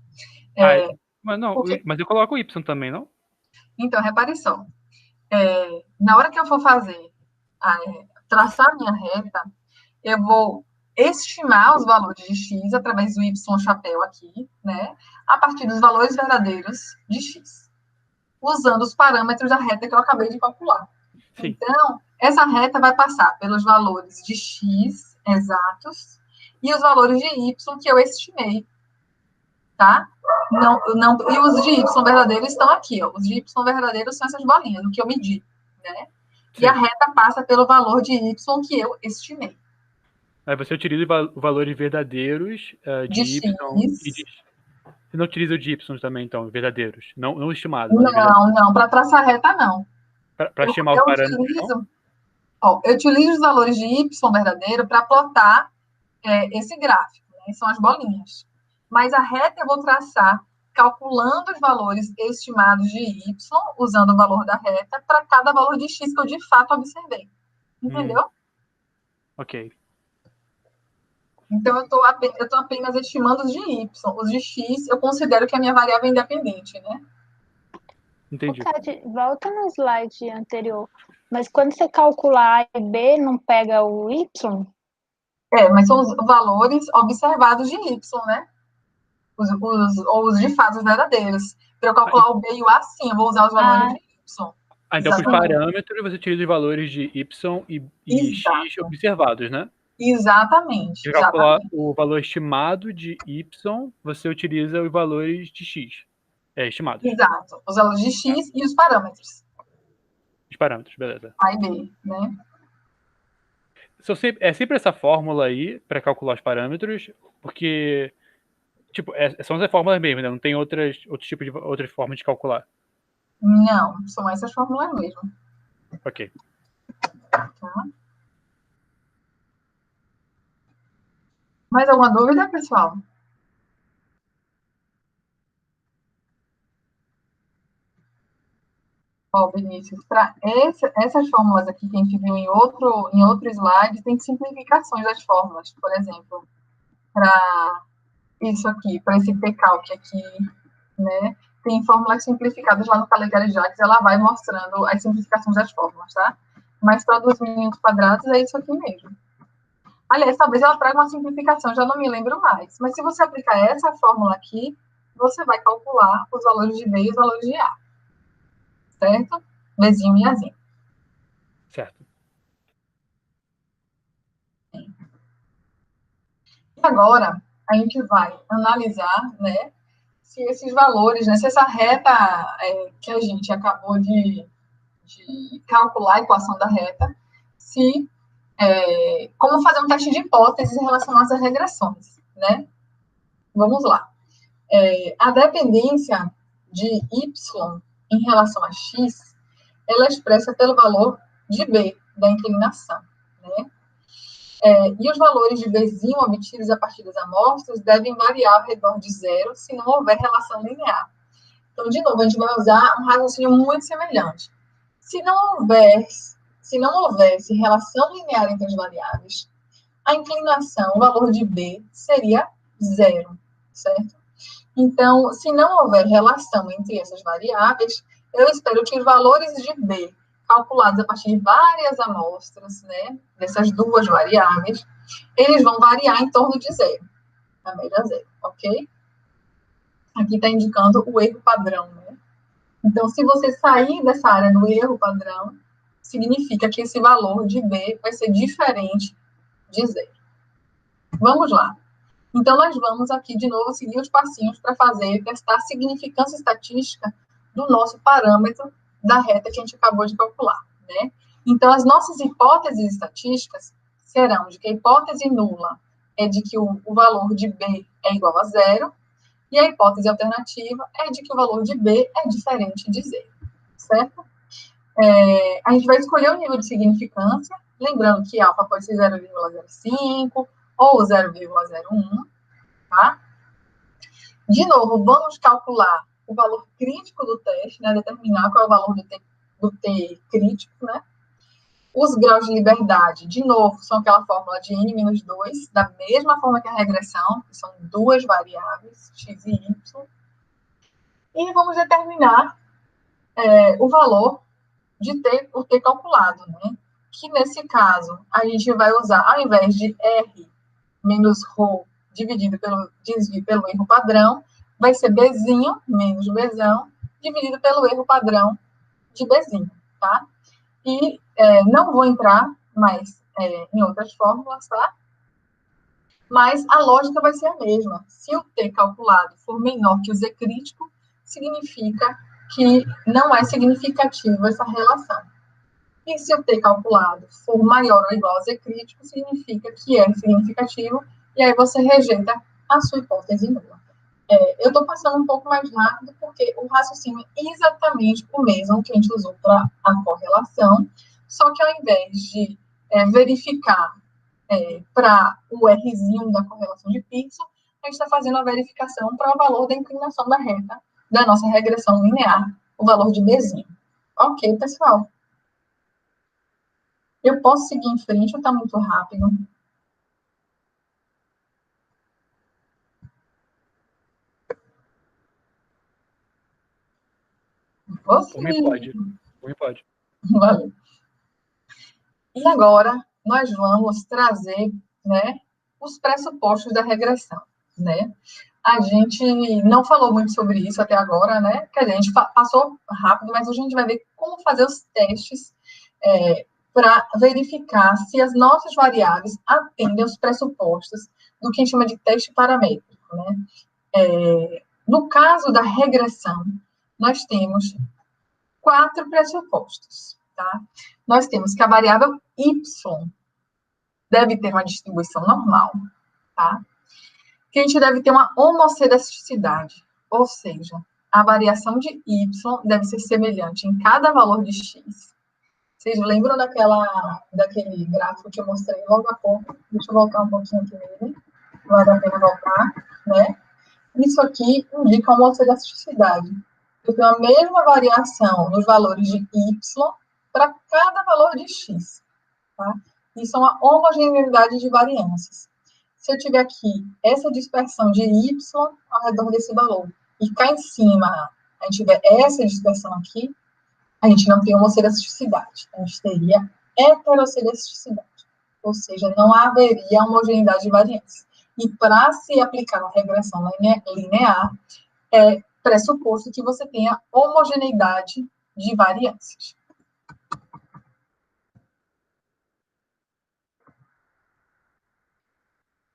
Mas eu coloco o Y também, não? Então, repare só. Na hora que eu for fazer, traçar a minha reta, eu vou estimar os valores de x através do y chapéu aqui, né? A partir dos valores verdadeiros de x, usando os parâmetros da reta que eu acabei de calcular. Sim. Então, essa reta vai passar pelos valores de x exatos e os valores de y que eu estimei, tá? E os de y verdadeiros estão aqui, ó. Os de y verdadeiros são essas bolinhas, o que eu medi, né? Sim. E a reta passa pelo valor de y que eu estimei. Aí você utiliza os valores verdadeiros de y e de x. Você não utiliza o de y também, então, verdadeiros, não estimados. Não, para traçar reta, não. Para estimar os parâmetros, eu utilizo os valores de y verdadeiro para plotar esse gráfico, né? São as bolinhas. Mas a reta eu vou traçar calculando os valores estimados de y, usando o valor da reta, para cada valor de x que eu de fato observei. Entendeu? Ok. Então, eu estou apenas estimando os de y. Os de x, eu considero que a minha variável é independente, né? Entendi. Tati, volta no slide anterior. Mas quando você calcular A e B, não pega o y? Mas são os valores observados de y, né? Os de fato verdadeiros. Para eu calcular o B e o A, sim, eu vou usar os valores de y. Então, para os parâmetros, você utiliza os valores de y e x observados, né? Exatamente. Para calcular o valor estimado de y, você utiliza os valores de x estimados. Exato. Os valores de x e os parâmetros. Os parâmetros, beleza. A e B, né? É sempre essa fórmula aí para calcular os parâmetros, porque tipo, são as fórmulas mesmo, né? Não tem outras formas de calcular. Não, são essas fórmulas mesmo. Ok. Tá. Mais alguma dúvida, pessoal? Vinícius, para essas fórmulas aqui que a gente viu em outro slide, tem simplificações das fórmulas. Por exemplo, para isso aqui, para esse pcalc aqui, né? Tem fórmulas simplificadas lá no calendário Jax, ela vai mostrando as simplificações das fórmulas, tá? Mas para 2 milímetros quadrados é isso aqui mesmo. Aliás, talvez ela traga uma simplificação, já não me lembro mais. Mas se você aplicar essa fórmula aqui, você vai calcular os valores de B e os valores de A. Certo? Bzinho e Azinho. Certo. E agora, a gente vai analisar, né, se esses valores, né, se essa reta que a gente acabou de calcular a equação da reta, se como fazer um teste de hipóteses relacionadas às regressões, né? Vamos lá. A dependência de y em relação a x, ela é expressa pelo valor de b, da inclinação, né? E os valores de bzinho obtidos a partir das amostras devem variar ao redor de zero se não houver relação linear. Então, de novo, a gente vai usar um raciocínio muito semelhante. Se não houvesse relação linear entre as variáveis, a inclinação, o valor de B, seria zero, certo? Então, se não houver relação entre essas variáveis, eu espero que os valores de B, calculados a partir de várias amostras, né, dessas duas variáveis, eles vão variar em torno de zero, a média zero, ok? Aqui está indicando o erro padrão, né? Então, se você sair dessa área do erro padrão, significa que esse valor de B vai ser diferente de zero. Vamos lá. Então, nós vamos aqui, de novo, seguir os passinhos para testar a significância estatística do nosso parâmetro da reta que a gente acabou de calcular, né? Então, as nossas hipóteses estatísticas serão de que a hipótese nula é de que o valor de B é igual a zero, e a hipótese alternativa é de que o valor de B é diferente de zero, certo? A gente vai escolher o nível de significância, lembrando que alfa pode ser 0,05 ou 0,01, tá? De novo, vamos calcular o valor crítico do teste, né? Determinar qual é o valor do T crítico, né? Os graus de liberdade, de novo, são aquela fórmula de n-2, da mesma forma que a regressão, que são duas variáveis, x e y. E vamos determinar o valor de o T calculado, né? Que nesse caso, a gente vai usar, ao invés de R menos ρ dividido pelo desvio pelo erro padrão, vai ser Bzinho menos Bzão dividido pelo erro padrão de Bzinho, tá? E não vou entrar mais em outras fórmulas, tá? Mas a lógica vai ser a mesma. Se o T calculado for menor que o Z crítico, significa que não é significativa essa relação. E se o T calculado for maior ou igual a Z crítico, significa que é significativo, e aí você rejeita a sua hipótese nula. Eu estou passando um pouco mais rápido, porque o raciocínio é exatamente o mesmo que a gente usou para a correlação, só que ao invés de verificar para o Rzinho da correlação de Pearson, a gente está fazendo a verificação para o valor da inclinação da reta da nossa regressão linear, o valor de Bzinho. Ok, pessoal? Eu posso seguir em frente ou está muito rápido? Por mim pode. Por mim pode. Valeu. E agora, nós vamos trazer, né, os pressupostos da regressão, né? A gente não falou muito sobre isso até agora, né? Quer dizer, a gente passou rápido, mas hoje a gente vai ver como fazer os testes para verificar se as nossas variáveis atendem aos pressupostos do que a gente chama de teste paramétrico, né? No caso da regressão, nós temos 4 pressupostos, tá? Nós temos que a variável y deve ter uma distribuição normal, tá? Que a gente deve ter uma homocedaticidade, ou seja, a variação de y deve ser semelhante em cada valor de x. Vocês lembram daquele gráfico que eu mostrei logo há pouco? Deixa eu voltar um pouquinho aqui nele. Vale a pena voltar, né? Isso aqui indica a homocedaticidade. Eu tenho a mesma variação nos valores de y para cada valor de x, tá? Isso é uma homogeneidade de variâncias. se eu tiver aqui essa dispersão de y ao redor desse valor, e cá em cima a gente tiver essa dispersão aqui, a gente não tem homocelasticidade, a gente teria heterocelasticidade, ou seja, não haveria homogeneidade de variância. E para se aplicar uma regressão linear, é pressuposto que você tenha homogeneidade de variâncias.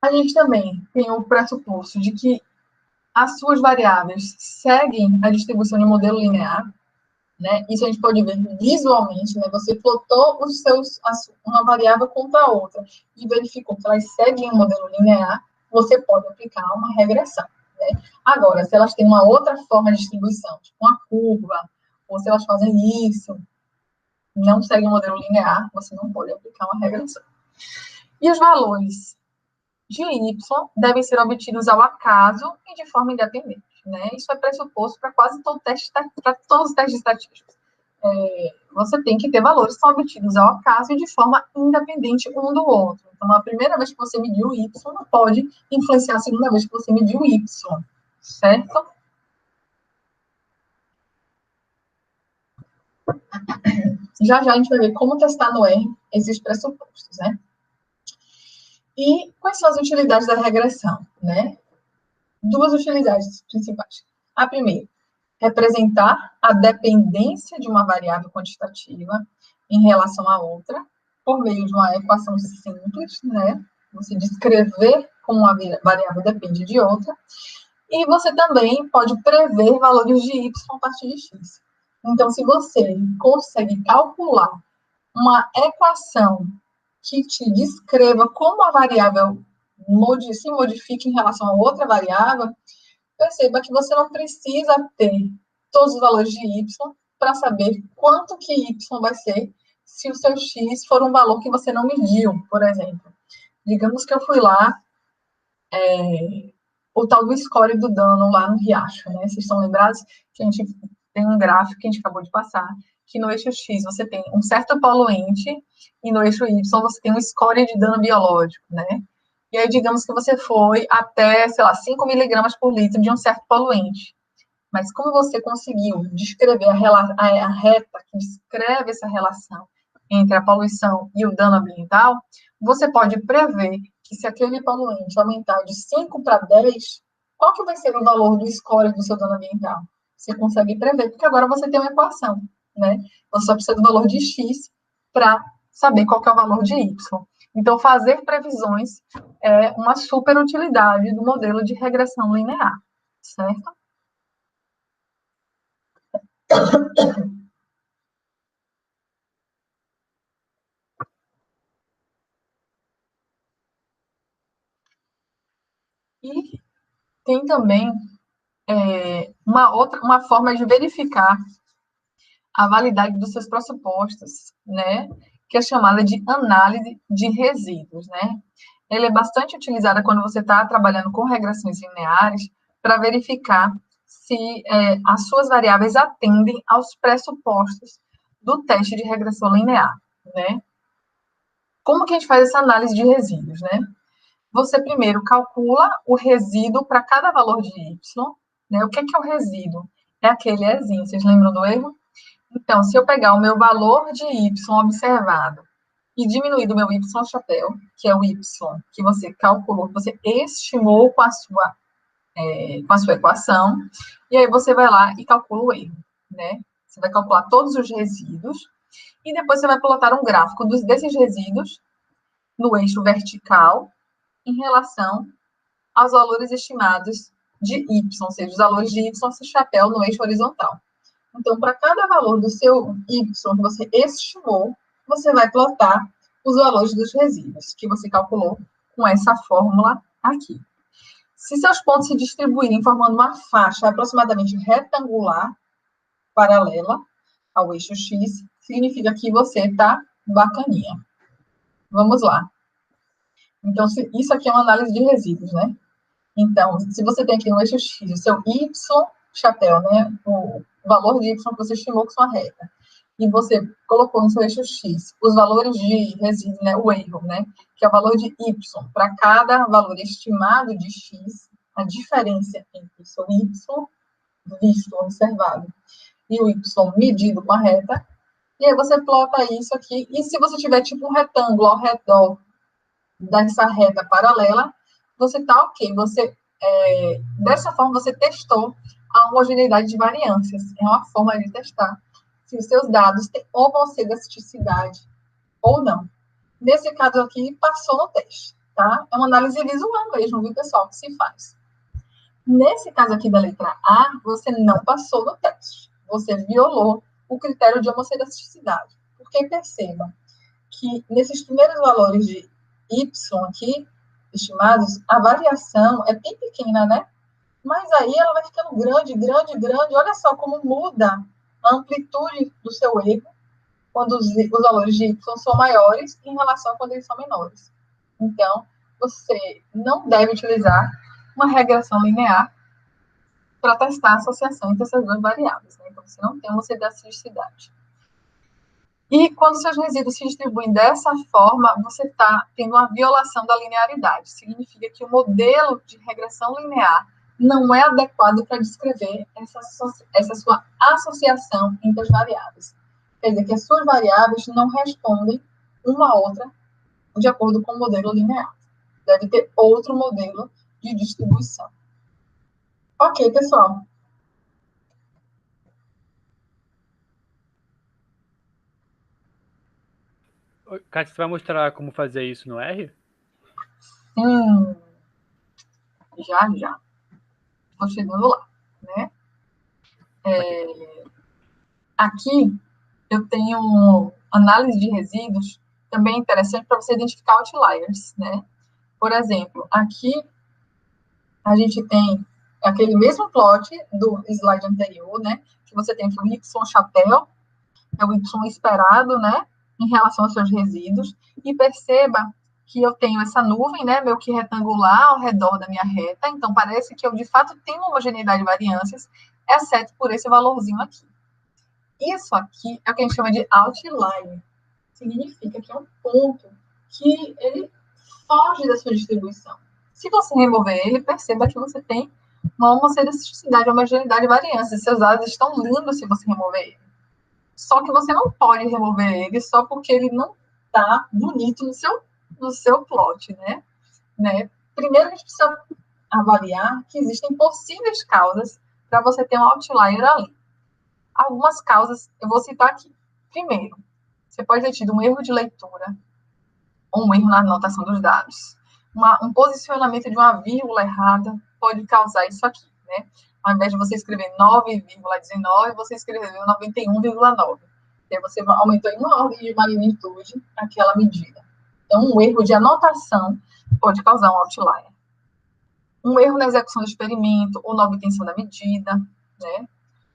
A gente também tem o pressuposto de que as suas variáveis seguem a distribuição de modelo linear, né? Isso a gente pode ver visualmente, né? Você plotou uma variável contra a outra e verificou que elas seguem um modelo linear, você pode aplicar uma regressão, né? Agora, se elas têm uma outra forma de distribuição, tipo uma curva, ou se elas fazem isso, não seguem um modelo linear, você não pode aplicar uma regressão. E os valores de y devem ser obtidos ao acaso e de forma independente, né? Isso é pressuposto para quase todo teste, para todos os testes estatísticos. Você tem que ter valores que são obtidos ao acaso e de forma independente um do outro. Então, a primeira vez que você mediu y não pode influenciar a segunda vez que você mediu y, certo? Já já a gente vai ver como testar no R esses pressupostos, né? E quais são as utilidades da regressão, né? Duas utilidades principais. A primeira, representar a dependência de uma variável quantitativa em relação à outra, por meio de uma equação simples, né? Você descrever como uma variável depende de outra. E você também pode prever valores de y a partir de x. Então, se você consegue calcular uma equação que te descreva como a variável se modifica em relação a outra variável, perceba que você não precisa ter todos os valores de y para saber quanto que y vai ser se o seu x for um valor que você não mediu, por exemplo. Digamos que eu fui lá, o tal do score do dano lá no Riacho, né? Vocês estão lembrados que a gente tem um gráfico que a gente acabou de passar, que no eixo X você tem um certo poluente e no eixo Y você tem um score de dano biológico, né? E aí, digamos que você foi até, sei lá, 5 miligramas por litro de um certo poluente. Mas como você conseguiu descrever a reta que descreve essa relação entre a poluição e o dano ambiental, você pode prever que se aquele poluente aumentar de 5 para 10, qual que vai ser o valor do score do seu dano ambiental? Você consegue prever, porque agora você tem uma equação, né? Você só precisa do valor de x para saber qual que é o valor de y. Então, fazer previsões é uma super utilidade do modelo de regressão linear, certo? E tem também uma forma de verificar a validade dos seus pressupostos, né? Que é chamada de análise de resíduos, né? Ela é bastante utilizada quando você está trabalhando com regressões lineares para verificar se as suas variáveis atendem aos pressupostos do teste de regressão linear, né? Como que a gente faz essa análise de resíduos, né? Você primeiro calcula o resíduo para cada valor de y, né? O que é o resíduo? É aquele Ezinho, vocês lembram do erro? Então, se eu pegar o meu valor de y observado e diminuir do meu y chapéu, que é o y que você calculou, que você estimou com a sua equação, e aí você vai lá e calcula o erro, né? Você vai calcular todos os resíduos e depois você vai plotar um gráfico desses resíduos no eixo vertical em relação aos valores estimados de y, ou seja, os valores de y chapéu no eixo horizontal. Então, para cada valor do seu y que você estimou, você vai plotar os valores dos resíduos, que você calculou com essa fórmula aqui. Se seus pontos se distribuírem formando uma faixa aproximadamente retangular, paralela ao eixo X, significa que você está bacaninha. Vamos lá. Então, isso aqui é uma análise de resíduos, né? Então, se você tem aqui no eixo X o seu y chapéu, né? O valor de y que você estimou com sua reta. e você colocou no seu eixo X os valores de resíduo, né, o erro, né, que é o valor de Y, para cada valor estimado de X, a diferença entre o seu Y visto, observado, e o Y medido com a reta, e aí você plota isso aqui, e se você tiver tipo um retângulo ao redor dessa reta paralela, você tá ok, dessa forma você testou a homogeneidade de variâncias, é uma forma de testar se os seus dados têm homoceidasticidade ou não. Nesse caso aqui, passou no teste, tá? É uma análise visual mesmo, viu, pessoal, que se faz. Nesse caso aqui da letra A, você não passou no teste. Você violou o critério de homoceidasticidade. Porque perceba que nesses primeiros valores de Y aqui, estimados, a variação é bem pequena, né? Mas aí ela vai ficando grande, grande, grande. Olha só como muda a amplitude do seu erro quando os valores de Y são maiores em relação a quando eles são menores. Então, você não deve utilizar uma regressão linear para testar a associação entre essas duas variáveis, né? Então, você não tem homoceidasticidade. E quando seus resíduos se distribuem dessa forma, você está tendo uma violação da linearidade. Significa que o modelo de regressão linear não é adequado para descrever essa sua associação entre as variáveis. Quer dizer que as suas variáveis não respondem uma a outra de acordo com o modelo linear. Deve ter outro modelo de distribuição. Ok, pessoal. Kátia, você vai mostrar como fazer isso no R? Já. Estou chegando lá, né? Aqui, eu tenho análise de resíduos, também interessante para você identificar outliers, né? Por exemplo, aqui a gente tem aquele mesmo plot do slide anterior, né? Que você tem aqui o Y chapéu, é o Y esperado, né? Em relação aos seus resíduos. E perceba que eu tenho essa nuvem, né? Meio que retangular ao redor da minha reta. Então, parece que eu, de fato, tenho uma homogeneidade de variâncias, exceto por esse valorzinho aqui. Isso aqui é o que a gente chama de outlier. Significa que é um ponto que ele foge da sua distribuição. Se você remover ele, perceba que você tem uma homoceidasticidade, uma homogeneidade de variâncias. Seus dados estão lindos se você remover ele. Só que você não pode remover ele só porque ele não está bonito no seu plot, né? Primeiro, a gente precisa avaliar que existem possíveis causas para você ter um outlier ali. Algumas causas, eu vou citar aqui. Primeiro, você pode ter tido um erro de leitura, ou um erro na anotação dos dados. Um posicionamento de uma vírgula errada pode causar isso aqui, né? Ao invés de você escrever 9,19, você escreveu 91,9. E aí você aumentou em uma ordem de magnitude aquela medida. Então, um erro de anotação pode causar um outlier. Um erro na execução do experimento ou na obtenção da medida, né?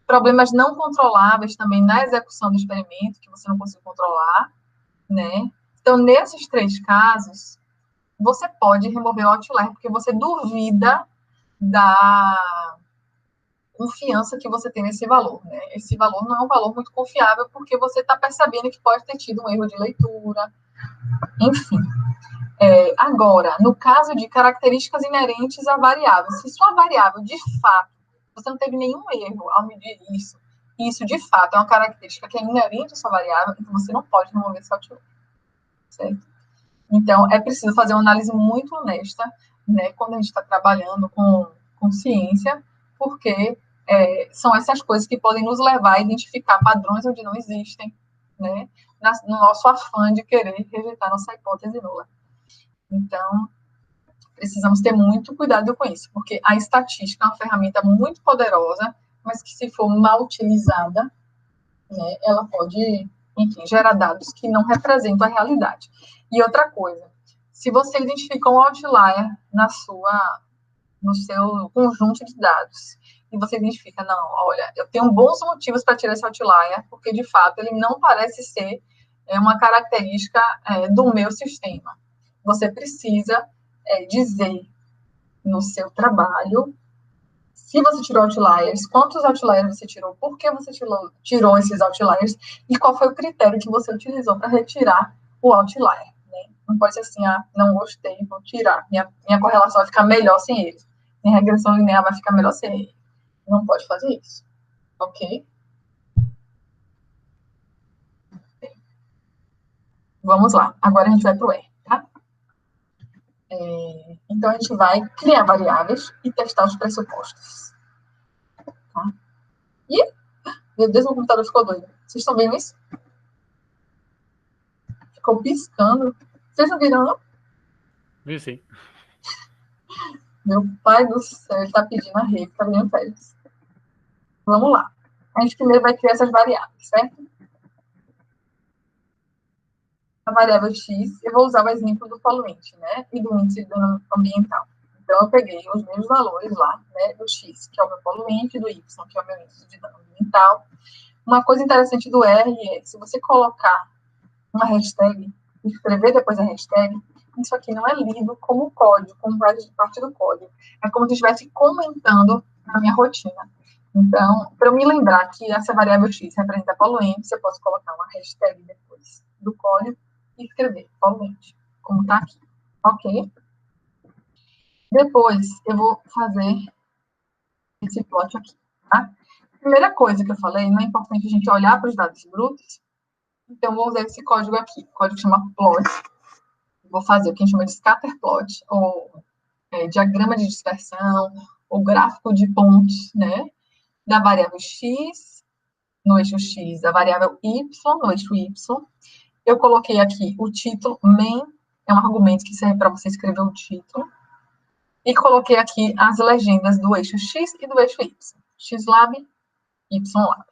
Problemas não controláveis também na execução do experimento, que você não conseguiu controlar, né? Então, nesses 3 casos, você pode remover o outlier, porque você duvida da confiança que você tem nesse valor, né? Esse valor não é um valor muito confiável, porque você está percebendo que pode ter tido um erro de leitura, enfim. Agora, no caso de características inerentes à variável, se sua variável, de fato, você não teve nenhum erro ao medir isso, e isso, de fato, é uma característica que é inerente à sua variável, então você não pode remover esse outlier, certo? Então, é preciso fazer uma análise muito honesta, né, quando a gente está trabalhando com ciência, porque são essas coisas que podem nos levar a identificar padrões onde não existem, né, no nosso afã de querer rejeitar nossa hipótese nula. Então, precisamos ter muito cuidado com isso, porque a estatística é uma ferramenta muito poderosa, mas que, se for mal utilizada, né, ela pode, enfim, gerar dados que não representam a realidade. E outra coisa, se você identifica um outlier no seu conjunto de dados, e você identifica, não, olha, eu tenho bons motivos para tirar esse outlier, porque, de fato, ele não parece ser uma característica do meu sistema. Você precisa dizer no seu trabalho se você tirou outliers, quantos outliers você tirou, por que você tirou esses outliers e qual foi o critério que você utilizou para retirar o outlier. Né? Não pode ser assim, não gostei, vou tirar. Minha correlação vai ficar melhor sem ele. Minha regressão linear vai ficar melhor sem ele. Não pode fazer isso. Ok? Vamos lá. Agora a gente vai para o R, tá? Então, a gente vai criar variáveis e testar os pressupostos. Tá? E, meu Deus, meu computador ficou doido. Vocês estão vendo isso? Ficou piscando. Vocês não viram, não? Vi sim. Meu pai do céu, ele está pedindo a rede, está vendo férias. Vamos lá. A gente primeiro vai criar essas variáveis, certo? A variável x, eu vou usar o exemplo do poluente, né? E do índice de dano ambiental. Então, eu peguei os mesmos valores lá, né? Do x, que é o meu poluente, do y, que é o meu índice de dano ambiental. Uma coisa interessante do R é, se você colocar uma hashtag, escrever depois a hashtag, isso aqui não é lido como código, como parte do código. É como se eu estivesse comentando na minha rotina. Então, para eu me lembrar que essa variável x representa poluentes, eu posso colocar uma hashtag depois do código e escrever poluente, como está aqui. Ok? Depois, eu vou fazer esse plot aqui, tá? Primeira coisa que eu falei, não é importante a gente olhar para os dados brutos, então, eu vou usar esse código aqui. O código chama plot. Vou fazer o que a gente chama de scatterplot, ou diagrama de dispersão, ou gráfico de pontos, né? Da variável x, no eixo x, da variável y, no eixo y. Eu coloquei aqui o título, main, é um argumento que serve para você escrever o título. E coloquei aqui as legendas do eixo x e do eixo y. Xlab, Ylab,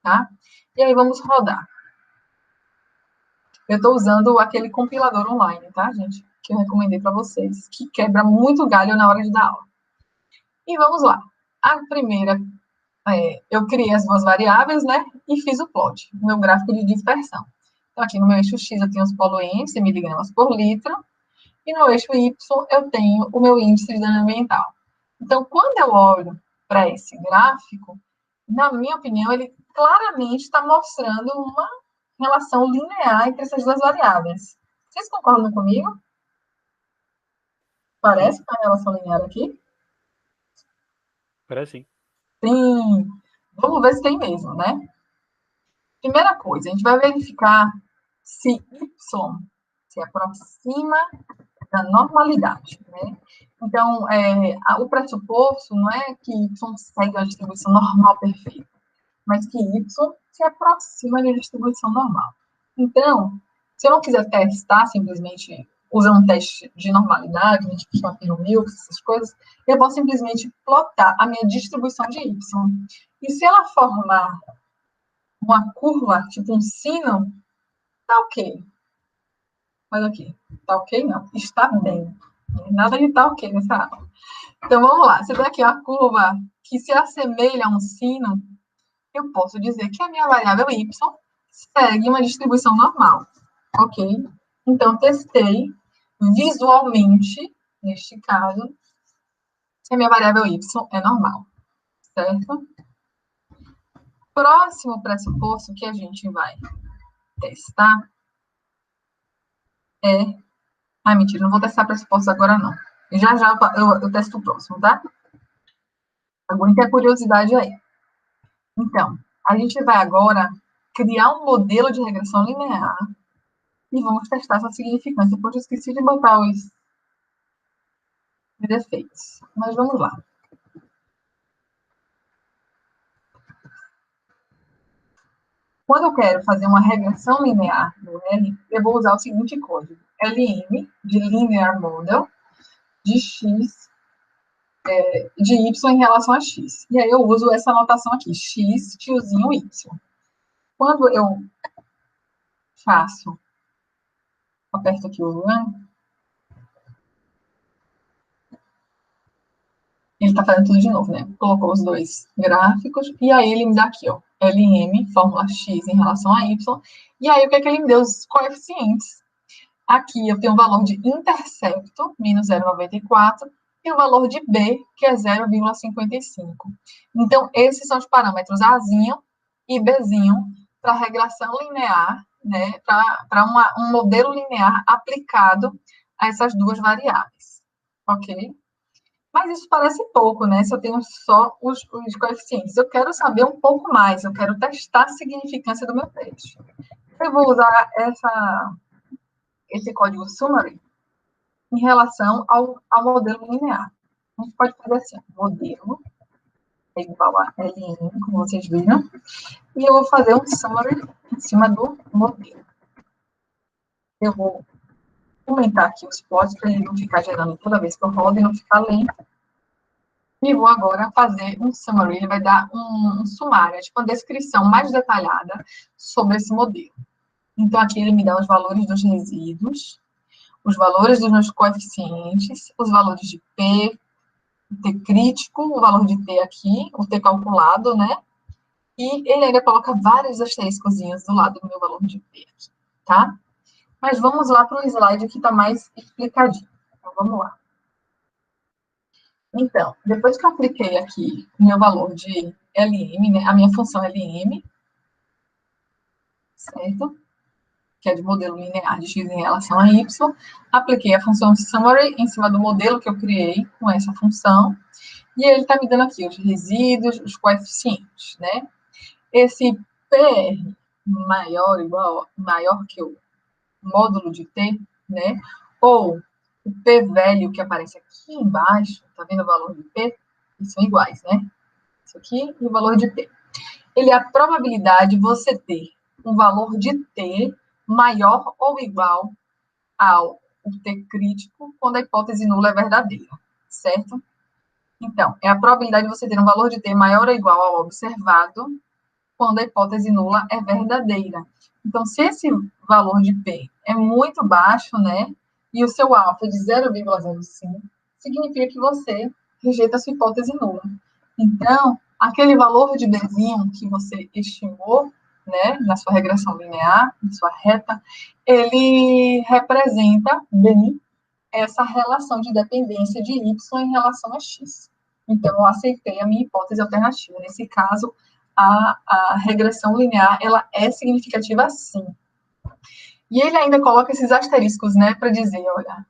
tá? E aí, vamos rodar. Eu estou usando aquele compilador online, tá, gente? Que eu recomendei para vocês, que quebra muito galho na hora de dar aula. E vamos lá. A primeira, eu criei as duas variáveis, né? E fiz o plot, meu gráfico de dispersão. Então, aqui no meu eixo X eu tenho os poluentes em miligramas por litro, e no eixo Y eu tenho o meu índice de dano ambiental. Então, quando eu olho para esse gráfico, na minha opinião, ele claramente está mostrando uma relação linear entre essas duas variáveis. Vocês concordam comigo? Parece uma relação linear aqui? Parece sim. Sim. Vamos ver se tem mesmo, né? Primeira coisa, a gente vai verificar se y se aproxima da normalidade, né? Então, o pressuposto não é que y segue a distribuição normal perfeita, mas que y se aproxima da distribuição normal. Então, se eu não quiser testar simplesmente usando um teste de normalidade, né, tipo Shapiro-Wilk, essas coisas, eu vou simplesmente plotar a minha distribuição de y. E se ela formar uma curva, tipo um sino, tá ok. Mas aqui, tá ok? Não, está bem. Nada de tá ok nessa aula. Então, vamos lá. Você vê aqui a curva que se assemelha a um sino, eu posso dizer que a minha variável y segue uma distribuição normal, ok? Então, testei visualmente, neste caso, se a minha variável y é normal, certo? Próximo pressuposto que a gente vai testar é... Ah, mentira, não vou testar pressupostos agora, não. Já eu testo o próximo, tá? Aguente a curiosidade aí. Então, a gente vai agora criar um modelo de regressão linear e vamos testar essa significância. Depois eu esqueci de botar os defeitos. Mas vamos lá. Quando eu quero fazer uma regressão linear no L, eu vou usar o seguinte código. LM, de Linear Model, de X, de Y em relação a X. E aí eu uso essa anotação aqui, X, tiozinho Y. Quando eu aperto aqui o Run, ele está fazendo tudo de novo, né? Colocou os dois gráficos, e aí ele me dá aqui, ó, LM, fórmula X em relação a Y, e aí o que é que ele me deu? Os coeficientes. Aqui eu tenho um valor de intercepto, menos 0,94, e o valor de B, que é 0,55. Então, esses são os parâmetros Azinho e Bzinho para regressão linear, né, para um modelo linear aplicado a essas duas variáveis, ok? Mas isso parece pouco, né? Se eu tenho só os coeficientes. Eu quero saber um pouco mais, eu quero testar a significância do meu teste. Eu vou usar esse código summary em relação ao modelo linear. A gente pode fazer assim, modelo é igual a LN, como vocês viram, e eu vou fazer um summary em cima do modelo. Eu vou aumentar aqui os plots para ele não ficar gerando toda vez que eu rodo e não ficar lento. E vou agora fazer um summary, ele vai dar um sumário, tipo uma descrição mais detalhada sobre esse modelo. Então, aqui ele me dá os valores dos resíduos, os valores dos meus coeficientes, os valores de P, o T crítico, o valor de T aqui, o T calculado, né? E ele ainda coloca vários asteriscozinhos do lado do meu valor de P aqui, tá? Mas vamos lá para o slide que está mais explicadinho. Então, vamos lá. Então, depois que eu apliquei aqui o meu valor de LM, né, a minha função LM, certo? Que é de modelo linear de x em relação a y, apliquei a função summary em cima do modelo que eu criei com essa função, e ele está me dando aqui os resíduos, os coeficientes, né? Esse PR maior que o módulo de T, né? Ou o P velho que aparece aqui embaixo, tá vendo o valor de P? Eles são iguais, né? Isso aqui e o valor de P. Ele é a probabilidade de você ter um valor de T maior ou igual ao T crítico quando a hipótese nula é verdadeira, certo? Então, é a probabilidade de você ter um valor de T maior ou igual ao observado quando a hipótese nula é verdadeira. Então, se esse valor de P é muito baixo, né, e o seu alfa é de 0,05, significa que você rejeita a sua hipótese nula. Então, aquele valor de Bzinho que você estimou, né, na sua regressão linear, na sua reta, ele representa bem essa relação de dependência de y em relação a x. Então, eu aceitei a minha hipótese alternativa. Nesse caso, a regressão linear, ela é significativa sim. E ele ainda coloca esses asteriscos, né, para dizer, olha,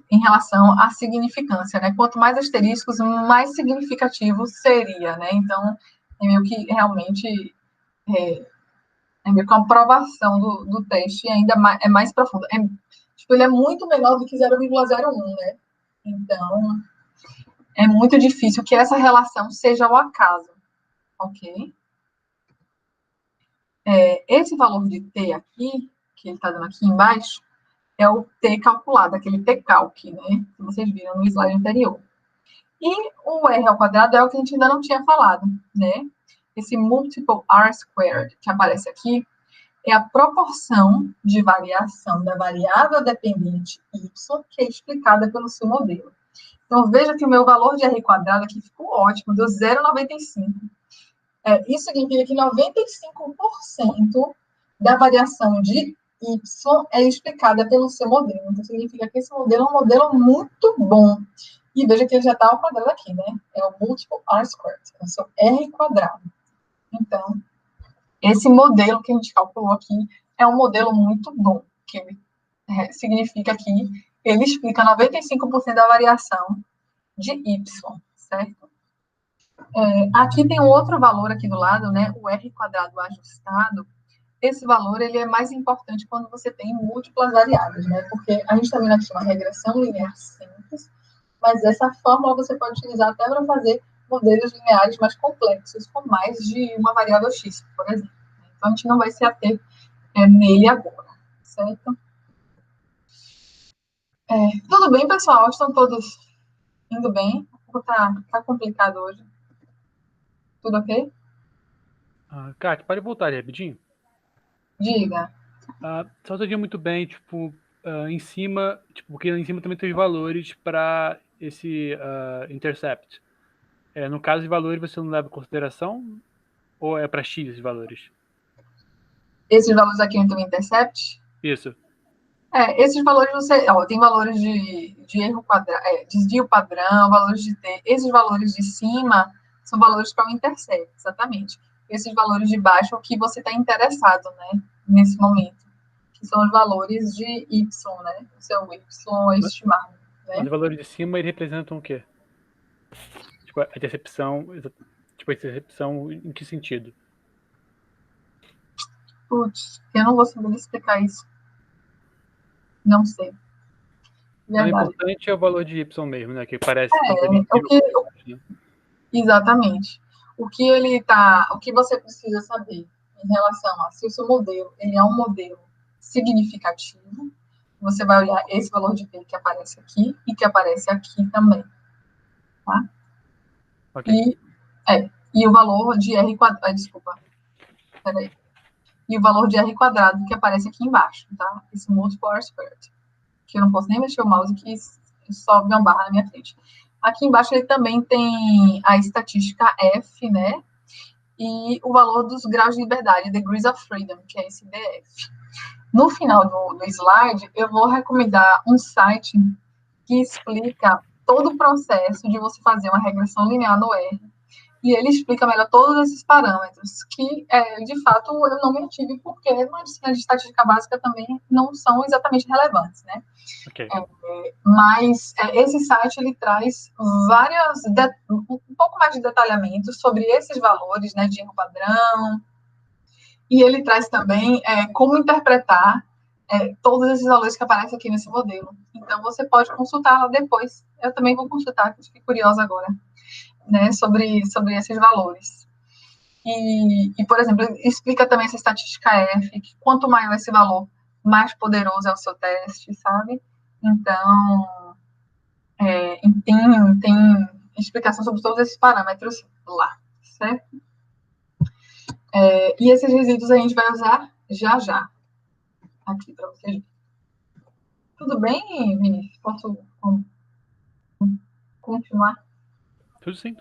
em relação à significância, né? Quanto mais asteriscos, mais significativo seria, né? Então, é meio que realmente é meio que uma aprovação do teste ainda é mais profundo. Tipo, ele é muito menor do que 0,01, né? Então, é muito difícil que essa relação seja o acaso, ok? Esse valor de T aqui, que ele está dando aqui embaixo, é o T calculado, aquele T calc, né? Que vocês viram no slide anterior. E o R ao quadrado é o que a gente ainda não tinha falado, né? Esse multiple R squared que aparece aqui é a proporção de variação da variável dependente y que é explicada pelo seu modelo. Então, veja que o meu valor de R quadrado aqui ficou ótimo, deu 0,95. Isso significa que 95% da variação de y é explicada pelo seu modelo. Então, significa que esse modelo é um modelo muito bom. E veja que ele já está ao quadrado aqui, né? É o múltiplo R squared, é o seu R quadrado. Então, esse modelo que a gente calculou aqui é um modelo muito bom, que ele, significa que ele explica 95% da variação de y, certo? Aqui tem um outro valor aqui do lado, né? O R quadrado ajustado. Esse valor ele é mais importante quando você tem múltiplas variáveis, né? Porque a gente está vendo aqui uma regressão linear simples, mas essa fórmula você pode utilizar até para fazer modelos lineares mais complexos, com mais de uma variável x, por exemplo. Então, a gente não vai se ater nele agora, certo? Tudo bem, pessoal? Estão todos indo bem? Tá complicado hoje. Tudo ok? Kátia, pode voltar ali rapidinho? Diga. Só entendi muito bem, tipo, em cima, tipo, porque em cima também tem os valores para esse intercept. No caso de valores, você não leva em consideração? Ou é para X os valores? Esses valores aqui no intercept? Isso. Esses valores tem valores de erro quadrado, desvio padrão, valores de T. Esses valores de cima são valores para o intercept, exatamente. Esses valores de baixo é o que você está interessado, né, nesse momento, que são os valores de Y, né, o seu Y estimado. Né? Mas os valores de cima, eles representam o quê? Tipo, a intercepção, tipo, a intercepção em que sentido? Putz, eu não vou saber explicar isso. Não sei. Mas o importante é o valor de Y mesmo, né? Que parece exatamente. O que você precisa saber em relação a se o seu modelo ele é um modelo significativo, você vai olhar esse valor de P que aparece aqui e que aparece aqui também. Tá? Okay. E o valor de R quadrado, desculpa. Peraí. E o valor de R quadrado que aparece aqui embaixo, tá? Esse multiple R squared. Que eu não posso nem mexer o mouse que sobe uma barra na minha frente. Aqui embaixo ele também tem a estatística F, né? E o valor dos graus de liberdade, Degrees of Freedom, que é esse DF. No final do slide, eu vou recomendar um site que explica todo o processo de você fazer uma regressão linear no R. E ele explica melhor todos esses parâmetros, que, de fato, eu não me ative, porque na disciplina de estatística básica também não são exatamente relevantes, né? Okay. Mas esse site, ele traz um pouco mais de detalhamento sobre esses valores, né, de erro padrão, e ele traz também como interpretar todos esses valores que aparecem aqui nesse modelo. Então, você pode consultar lá depois. Eu também vou consultar, que eu fiquei curiosa agora, né, sobre esses valores. E, por exemplo, explica também essa estatística F, que quanto maior esse valor, mais poderoso é o seu teste, sabe? Então, tem explicação sobre todos esses parâmetros lá, certo? E esses resíduos a gente vai usar já. Aqui para vocês verem. Tudo bem, Vinícius? Posso continuar? Tudo sim.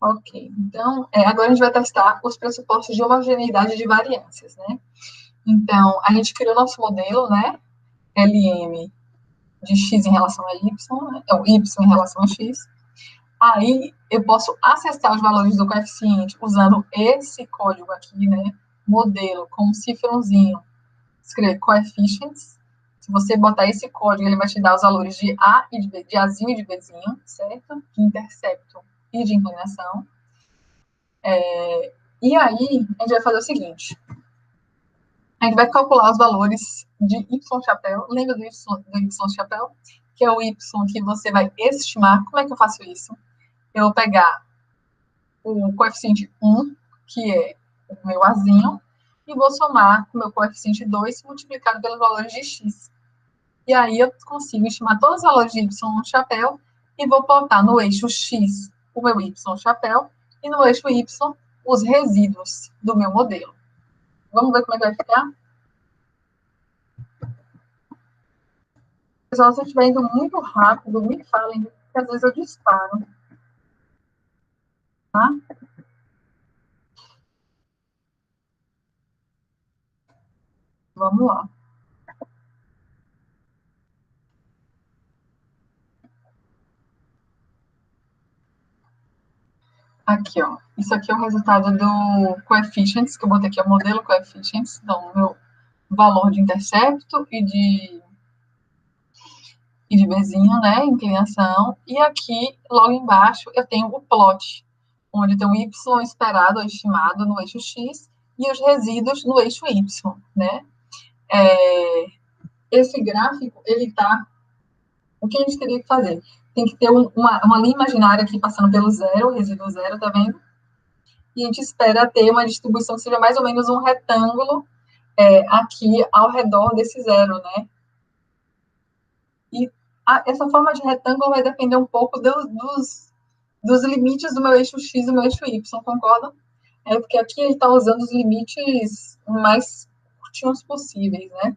Ok. Então, agora a gente vai testar os pressupostos de homogeneidade de variâncias, né? Então, a gente criou nosso modelo, né? LM de x em relação a y, né? Y em relação a x. Aí, eu posso acessar os valores do coeficiente usando esse código aqui, né? Modelo com um cifrãozinho. Escrever coefficients. Se você botar esse código, ele vai te dar os valores de A e de B, de Azinho e de Bzinho, certo? De intercepto e de inclinação. E aí, a gente vai fazer o seguinte. A gente vai calcular os valores de Y chapéu. Lembra do Y chapéu? Que é o Y que você vai estimar. Como é que eu faço isso? Eu vou pegar o coeficiente 1, que é o meu Azinho, e vou somar com o meu coeficiente 2 multiplicado pelos valores de X. E aí eu consigo estimar todos os valores de Y no chapéu e vou botar no eixo X o meu Y chapéu e no eixo Y os resíduos do meu modelo. Vamos ver como é que vai ficar? Pessoal, se eu estiver indo muito rápido, me falem, porque às vezes eu disparo. Tá? Vamos lá. Aqui, ó. Isso aqui é o resultado do coefficients, que eu botei aqui, é o modelo coefficients, então, o meu valor de intercepto e de Bzinho, né, inclinação. E aqui, logo embaixo, eu tenho o plot, onde tem o Y esperado ou estimado no eixo X e os resíduos no eixo Y, né. Esse gráfico, ele tá... O que a gente teria que fazer? Tem que ter uma linha imaginária aqui passando pelo zero, o resíduo zero, tá vendo? E a gente espera ter uma distribuição que seja mais ou menos um retângulo aqui ao redor desse zero, né? E essa forma de retângulo vai depender um pouco dos limites do meu eixo X e do meu eixo Y, concordam? Porque aqui ele está usando os limites mais curtinhos possíveis, né?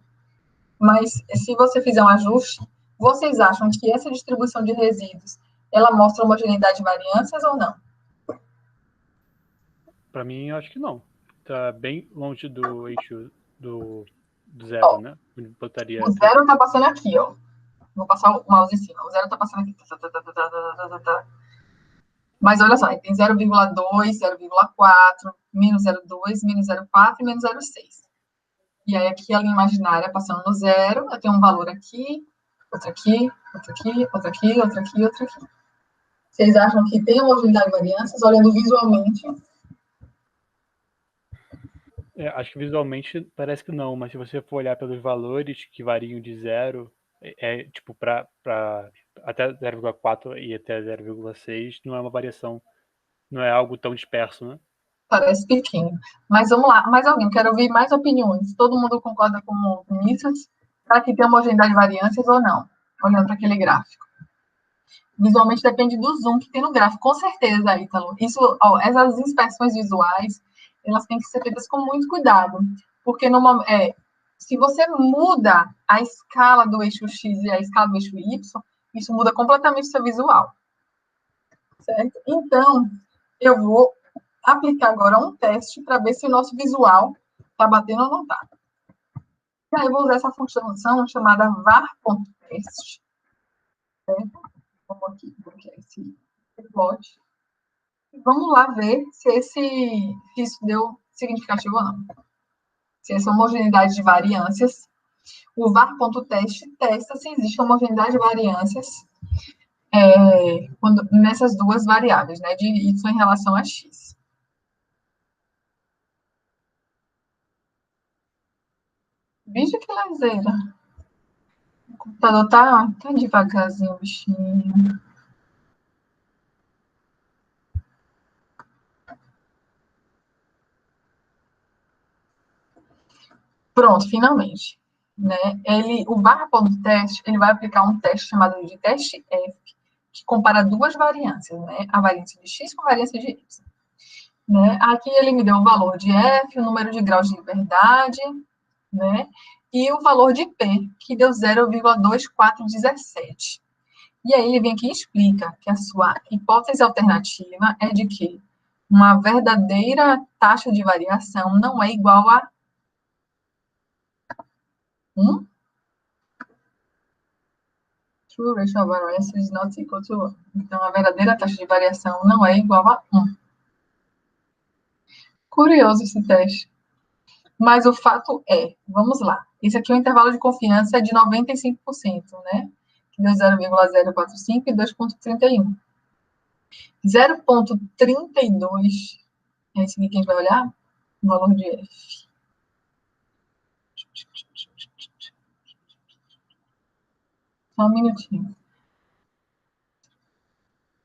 Mas se você fizer um ajuste, vocês acham que essa distribuição de resíduos, ela mostra homogeneidade de variâncias ou não? Para mim, eu acho que não. Tá bem longe do eixo do do zero, né? Botaria... O zero está passando aqui, ó. Vou passar o mouse em cima. O zero está passando aqui. Mas olha só, tem 0,2, 0,4, menos 0,2, menos 0,4 e menos 0,6. E aí aqui a linha imaginária passando no zero, eu tenho um valor aqui, outro aqui, outro aqui, outro aqui, outro aqui, outro aqui. Vocês acham que tem homogeneidade de variâncias? Olhando visualmente... acho que visualmente parece que não, mas se você for olhar pelos valores que variam de zero, tipo, para até 0,4 e até 0,6, não é uma variação, não é algo tão disperso, né? Parece pequeno. Mas vamos lá, mais alguém, quero ouvir mais opiniões. Todo mundo concorda com isso? Para que tenha homogeneidade de variâncias ou não? Olhando para aquele gráfico. Visualmente depende do zoom que tem no gráfico, com certeza, Ítalo. Isso, ó, essas inspeções visuais, elas têm que ser feitas com muito cuidado, porque se você muda a escala do eixo X e a escala do eixo Y, isso muda completamente o seu visual. Certo? Então, eu vou aplicar agora um teste para ver se o nosso visual está batendo ou não está. E aí eu vou usar essa função chamada var.test. Certo? Vamos aqui, porque esse plot. Vamos lá ver se isso deu significativo ou não. Se essa homogeneidade de variâncias, o var.test testa se existe homogeneidade de variâncias nessas duas variáveis, né, de y em relação a x. Veja que lezeira. O computador tá devagarzinho, bichinho. Pronto, finalmente. Né? O var.test, ele vai aplicar um teste chamado de teste F, que compara duas variâncias, né? A variância de x com a variância de y. Né? Aqui ele me deu o valor de F, o número de graus de liberdade, né? E o valor de P, que deu 0,2417. E aí ele vem aqui e explica que a sua hipótese alternativa é de que uma verdadeira taxa de variação não é igual a 1. True ratio of variance is not equal to 1. Então, a verdadeira taxa de variação não é igual a 1. Curioso esse teste. Mas o fato é, vamos lá, esse aqui é o intervalo de confiança de 95%, né? Que deu 0,045 e 2,31. 0,32 é esse aqui que a gente vai olhar? O valor de F. Só um minutinho.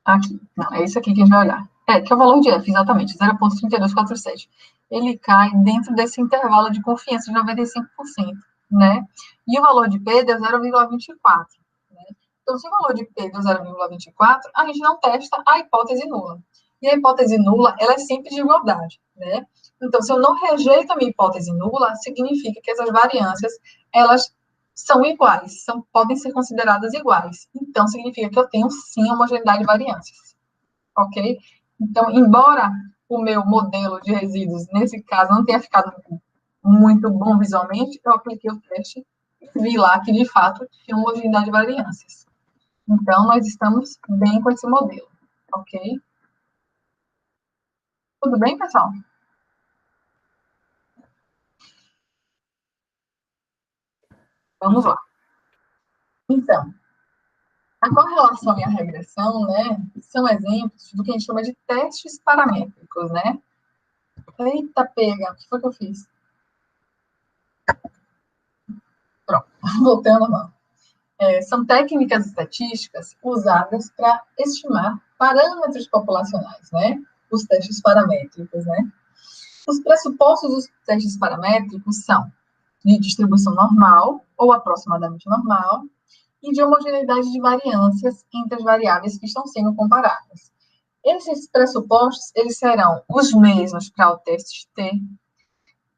Aqui. Não, é esse aqui que a gente vai olhar. Que é o valor de F, exatamente, 0,3247. Ele cai dentro desse intervalo de confiança de 95%, né? E o valor de P deu 0,24. Né? Então, se o valor de P deu 0,24, a gente não testa a hipótese nula. E a hipótese nula, ela é sempre de igualdade, né? Então, se eu não rejeito a minha hipótese nula, significa que essas variâncias, elas são iguais, podem ser consideradas iguais. Então, significa que eu tenho, sim, homogeneidade de variâncias. Ok? Então, embora o meu modelo de resíduos, nesse caso, não tenha ficado muito bom visualmente, eu apliquei o teste e vi lá que, de fato, tinha homogeneidade de variâncias. Então, nós estamos bem com esse modelo. Ok? Tudo bem, pessoal? Vamos lá. Então, a correlação e a regressão, né, são exemplos do que a gente chama de testes paramétricos, né? Eita, pega, o que foi que eu fiz? Pronto, voltando ao normal. São técnicas estatísticas usadas para estimar parâmetros populacionais, né? Os testes paramétricos, né? Os pressupostos dos testes paramétricos são de distribuição normal, ou aproximadamente normal, e de homogeneidade de variâncias entre as variáveis que estão sendo comparadas. Esses pressupostos, eles serão os mesmos para o teste T,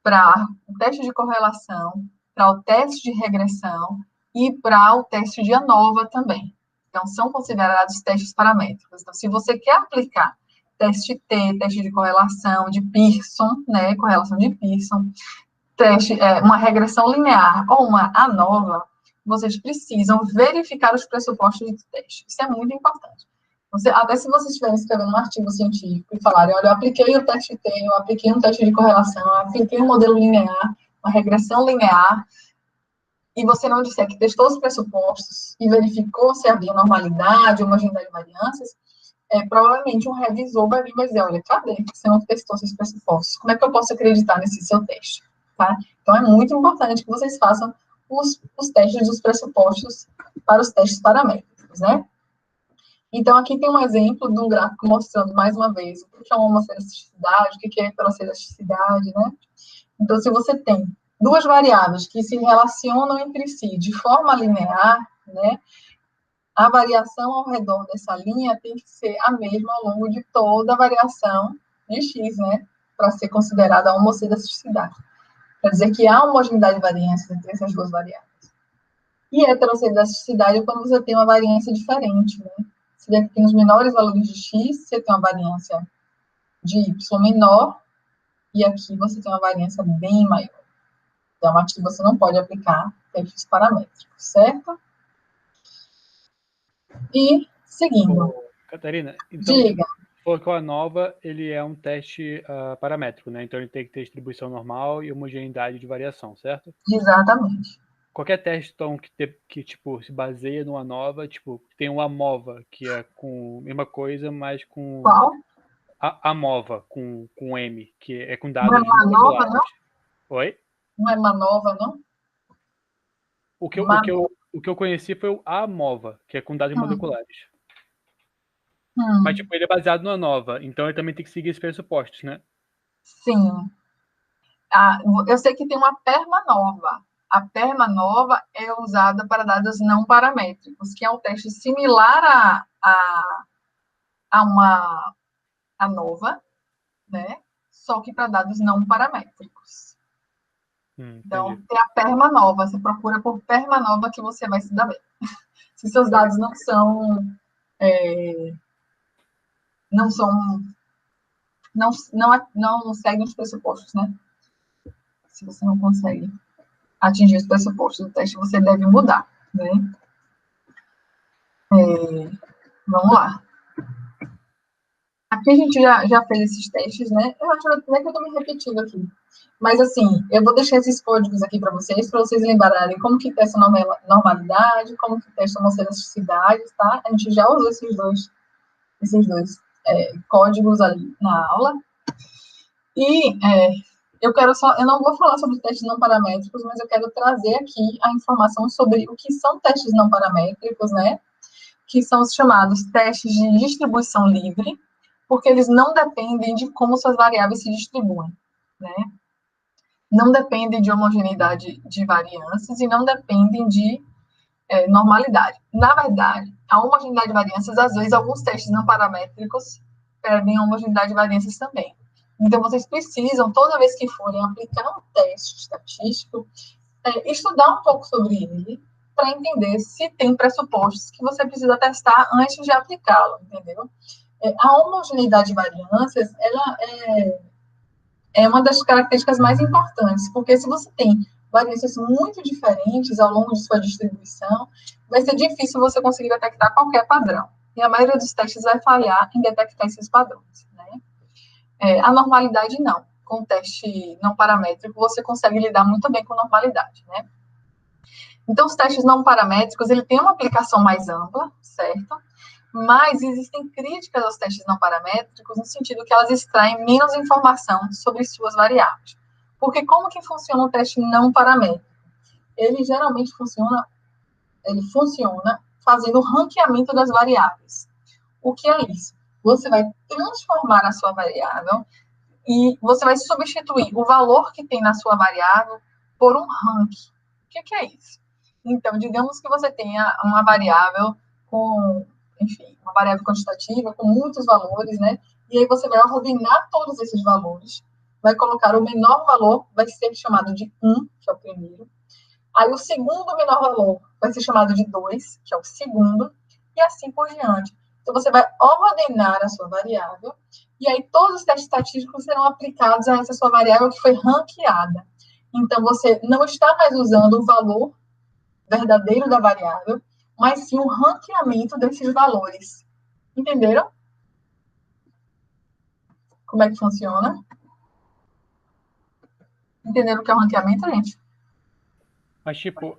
para o teste de correlação, para o teste de regressão e para o teste de ANOVA também. Então, são considerados testes paramétricos. Então, se você quer aplicar teste T, teste de correlação, de Pearson, né, correlação de Pearson, uma regressão linear ou uma ANOVA, vocês precisam verificar os pressupostos de teste. Isso é muito importante. Até se vocês estiverem escrevendo um artigo científico e falarem, olha, eu apliquei o teste T, eu apliquei um teste de correlação, eu apliquei um modelo linear, uma regressão linear, e você não disser que testou os pressupostos e verificou se havia normalidade, homogeneidade de variâncias, provavelmente um revisor vai vir e vai dizer, olha, cadê que você não testou esses pressupostos? Como é que eu posso acreditar nesse seu teste? Tá? Então, é muito importante que vocês façam os testes dos pressupostos para os testes paramétricos, né? Então, aqui tem um exemplo de um gráfico mostrando, mais uma vez, o que é uma homoelasticidade, o que é heteroelasticidade, né? Então, se você tem duas variáveis que se relacionam entre si de forma linear, né? A variação ao redor dessa linha tem que ser a mesma ao longo de toda a variação de x, né? Para ser considerada a homoelasticidade. Quer dizer que há homogeneidade de variância entre essas duas variáveis. E a heteroelasticidade é quando você tem uma variância diferente, né? Você vê que tem os menores valores de x, você tem uma variância de y menor, e aqui você tem uma variância bem maior. Então, aqui você não pode aplicar testes paramétricos, certo? E, seguindo. Catarina, então, Diga. Porque a ANOVA, ele é um teste paramétrico, né? Então, ele tem que ter distribuição normal e homogeneidade de variação, certo? Exatamente. Qualquer teste, então, que tipo, se baseia no ANOVA, tipo, tem o AMOVA, que é com a mesma coisa, mas com... Qual? A AMOVA, com M, que é com Não dados é Manova, moleculares. não? Oi? Não é Manova, não? O que eu conheci foi o AMOVA, que é com dados moleculares. Mas, tipo, ele é baseado no ANOVA, então ele também tem que seguir esses pressupostos, né? Sim. Eu sei que tem uma PERMANOVA. A PERMANOVA é usada para dados não paramétricos, que é um teste similar a uma ANOVA, né? Só que para dados não paramétricos. Então, tem a PERMANOVA. Você procura por PERMANOVA que você vai se dar bem. Se seus dados não são... não seguem os pressupostos, né? Se você não consegue atingir os pressupostos do teste, você deve mudar, né? Vamos lá. Aqui a gente já fez esses testes, né? Eu acho até que eu estou me repetindo aqui. Mas, assim, eu vou deixar esses códigos aqui para vocês lembrarem como que testa normalidade, como que testa homoelasticidade, tá? A gente já usou esses dois códigos ali na aula. E eu não vou falar sobre testes não paramétricos, mas eu quero trazer aqui a informação sobre o que são testes não paramétricos, né? Que são os chamados testes de distribuição livre, porque eles não dependem de como suas variáveis se distribuem, né? Não dependem de homogeneidade de variâncias e não dependem de normalidade. Na verdade, a homogeneidade de variâncias, às vezes, alguns testes não paramétricos perdem a homogeneidade de variâncias também. Então, vocês precisam, toda vez que forem aplicar um teste estatístico, estudar um pouco sobre ele, para entender se tem pressupostos que você precisa testar antes de aplicá-lo, entendeu? A homogeneidade de variâncias, ela é uma das características mais importantes, porque se você tem variâncias muito diferentes ao longo de sua distribuição, vai ser difícil você conseguir detectar qualquer padrão. E a maioria dos testes vai falhar em detectar esses padrões, né? A normalidade, não. Com teste não paramétrico, você consegue lidar muito bem com normalidade, né? Então, os testes não paramétricos, ele tem uma aplicação mais ampla, certo? Mas existem críticas aos testes não paramétricos no sentido que elas extraem menos informação sobre suas variáveis. Porque como que funciona o teste não paramétrico? Ele geralmente funciona fazendo o ranqueamento das variáveis. O que é isso? Você vai transformar a sua variável e você vai substituir o valor que tem na sua variável por um ranking. O que é isso? Então, digamos que você tenha uma variável uma variável quantitativa com muitos valores, né? E aí você vai ordenar todos esses valores, vai colocar o menor valor, vai ser chamado de 1, que é o primeiro. Aí o segundo menor valor vai ser chamado de 2, que é o segundo, e assim por diante. Então, você vai ordenar a sua variável, e aí todos os testes estatísticos serão aplicados a essa sua variável que foi ranqueada. Então, você não está mais usando o valor verdadeiro da variável, mas sim o ranqueamento desses valores. Entenderam? Como é que funciona? Entenderam o que é o ranqueamento, gente? Mas, tipo,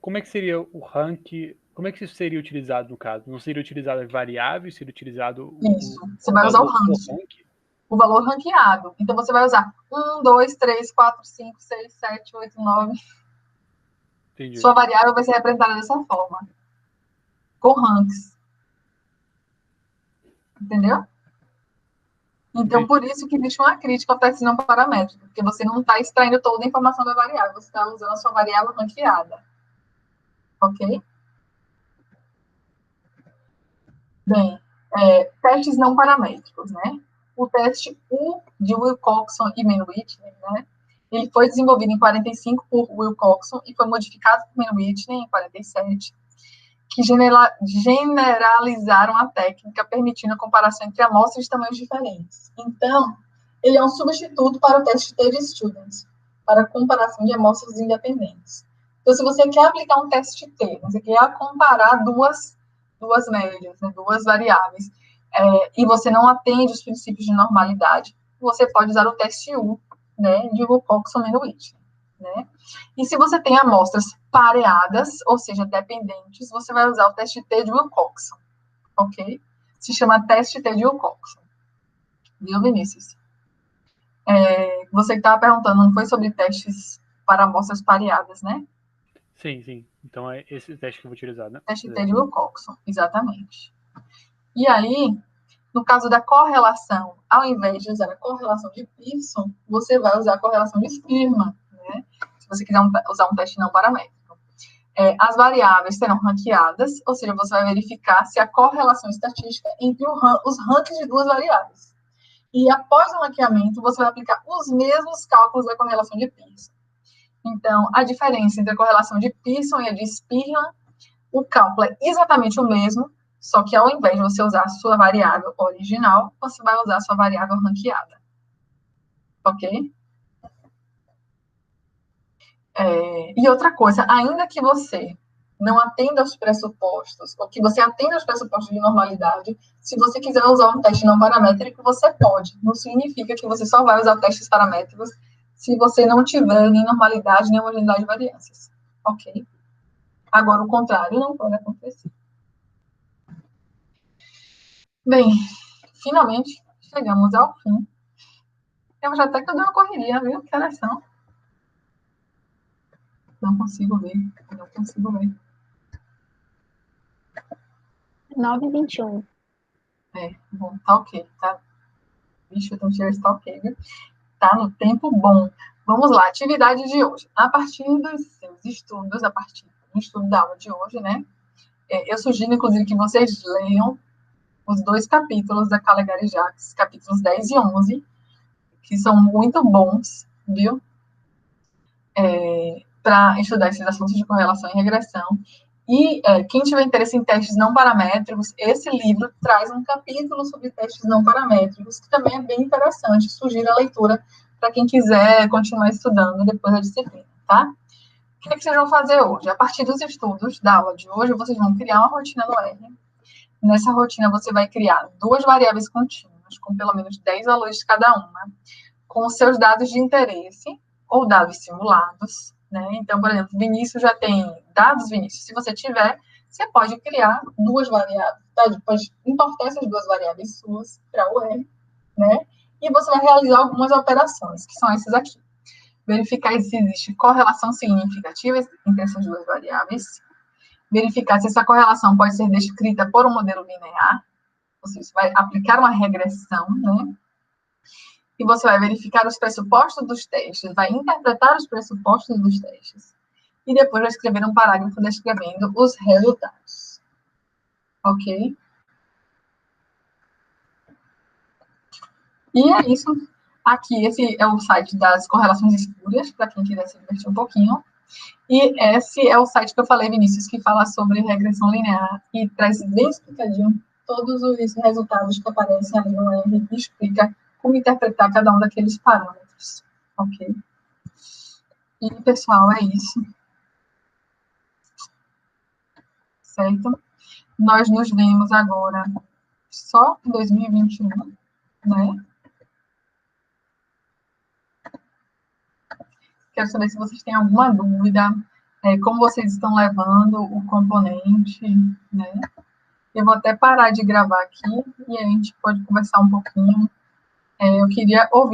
como é que seria o rank? Como é que isso seria utilizado no caso? Não seria utilizado as variáveis, seria utilizado Isso. Você vai usar o rank. O valor ranqueado. Então, você vai usar 1, 2, 3, 4, 5, 6, 7, 8, 9. Entendi. Sua variável vai ser representada dessa forma. Com ranks. Entendeu? Então, por isso que existe uma crítica ao teste não paramétrico, porque você não está extraindo toda a informação da variável, você está usando a sua variável ranqueada. Ok? Bem, testes não paramétricos, né? O teste U de Wilcoxon e Mann-Whitney, né? Ele foi desenvolvido em 45 por Wilcoxon e foi modificado por Mann-Whitney em 47, que generalizaram a técnica, permitindo a comparação entre amostras de tamanhos diferentes. Então, ele é um substituto para o teste T-Students, para a comparação de amostras independentes. Então, se você quer aplicar um teste T, você quer comparar duas médias, né, duas variáveis, e você não atende os princípios de normalidade, você pode usar o teste U, né, de Wilcoxon e Mann-Whitney, né? E se você tem amostras pareadas, ou seja, dependentes, você vai usar o teste T de Wilcoxon, ok? Se chama teste T de Wilcoxon. Viu, Vinícius? Você que estava perguntando, não foi sobre testes para amostras pareadas, né? Sim. Então é esse teste que eu vou utilizar, né? Teste T de Wilcoxon, exatamente. E aí, no caso da correlação, ao invés de usar a correlação de Pearson, você vai usar a correlação de Spearman, né? Se você quiser usar um teste não paramétrico. As variáveis serão ranqueadas, ou seja, você vai verificar se há correlação estatística entre os rankings de duas variáveis. E após o ranqueamento, você vai aplicar os mesmos cálculos da correlação de Pearson. Então, a diferença entre a correlação de Pearson e a de Spearman, o cálculo é exatamente o mesmo, só que ao invés de você usar a sua variável original, você vai usar a sua variável ranqueada. Ok? E outra coisa, ainda que você não atenda aos pressupostos, ou que você atenda aos pressupostos de normalidade, se você quiser usar um teste não paramétrico, você pode. Não significa que você só vai usar testes paramétricos se você não tiver nem normalidade, nem homogeneidade de variâncias. Ok? Agora, o contrário não pode acontecer. Bem, finalmente, chegamos ao fim. Eu já até que eu dei uma correria, viu? Que horas são? Não consigo ver. 9h21. Bom, tá ok, tá? Vixe, então chega tá ok, viu? Tá no tempo bom. Vamos lá, atividade de hoje. A partir dos seus estudos, a partir do estudo da aula de hoje, né? Eu sugiro, inclusive, que vocês leiam os 2 capítulos da Calegari Jacques, capítulos 10 e 11, que são muito bons, viu? Para estudar esses assuntos de correlação e regressão. E quem tiver interesse em testes não paramétricos, esse livro traz um capítulo sobre testes não paramétricos, que também é bem interessante. Sugiro a leitura para quem quiser continuar estudando depois da disciplina, tá? O que vocês vão fazer hoje? A partir dos estudos da aula de hoje, vocês vão criar uma rotina no R. Nessa rotina, você vai criar 2 variáveis contínuas, com pelo menos 10 valores cada uma, com os seus dados de interesse, ou dados simulados, né? Então, por exemplo, Vinícius já tem dados, Vinícius. Se você tiver, você pode criar 2 variáveis, tá? Pode importar essas 2 variáveis suas para o R, né? E você vai realizar algumas operações, que são essas aqui. Verificar se existe correlação significativa entre essas 2 variáveis. Verificar se essa correlação pode ser descrita por um modelo linear. Ou seja, você vai aplicar uma regressão, né? E você vai verificar os pressupostos dos testes, vai interpretar os pressupostos dos testes, e depois vai escrever um parágrafo descrevendo os resultados. Ok? E é isso. Aqui, esse é o site das correlações espúrias, para quem quiser se divertir um pouquinho. E esse é o site que eu falei, Vinícius, que fala sobre regressão linear e traz bem explicadinho todos os resultados que aparecem ali no R e explica como interpretar cada um daqueles parâmetros. Ok? E, pessoal, é isso. Certo? Nós nos vemos agora só em 2021, né? Quero saber se vocês têm alguma dúvida, como vocês estão levando o componente, né? Eu vou até parar de gravar aqui e a gente pode conversar um pouquinho. Eu queria ouvir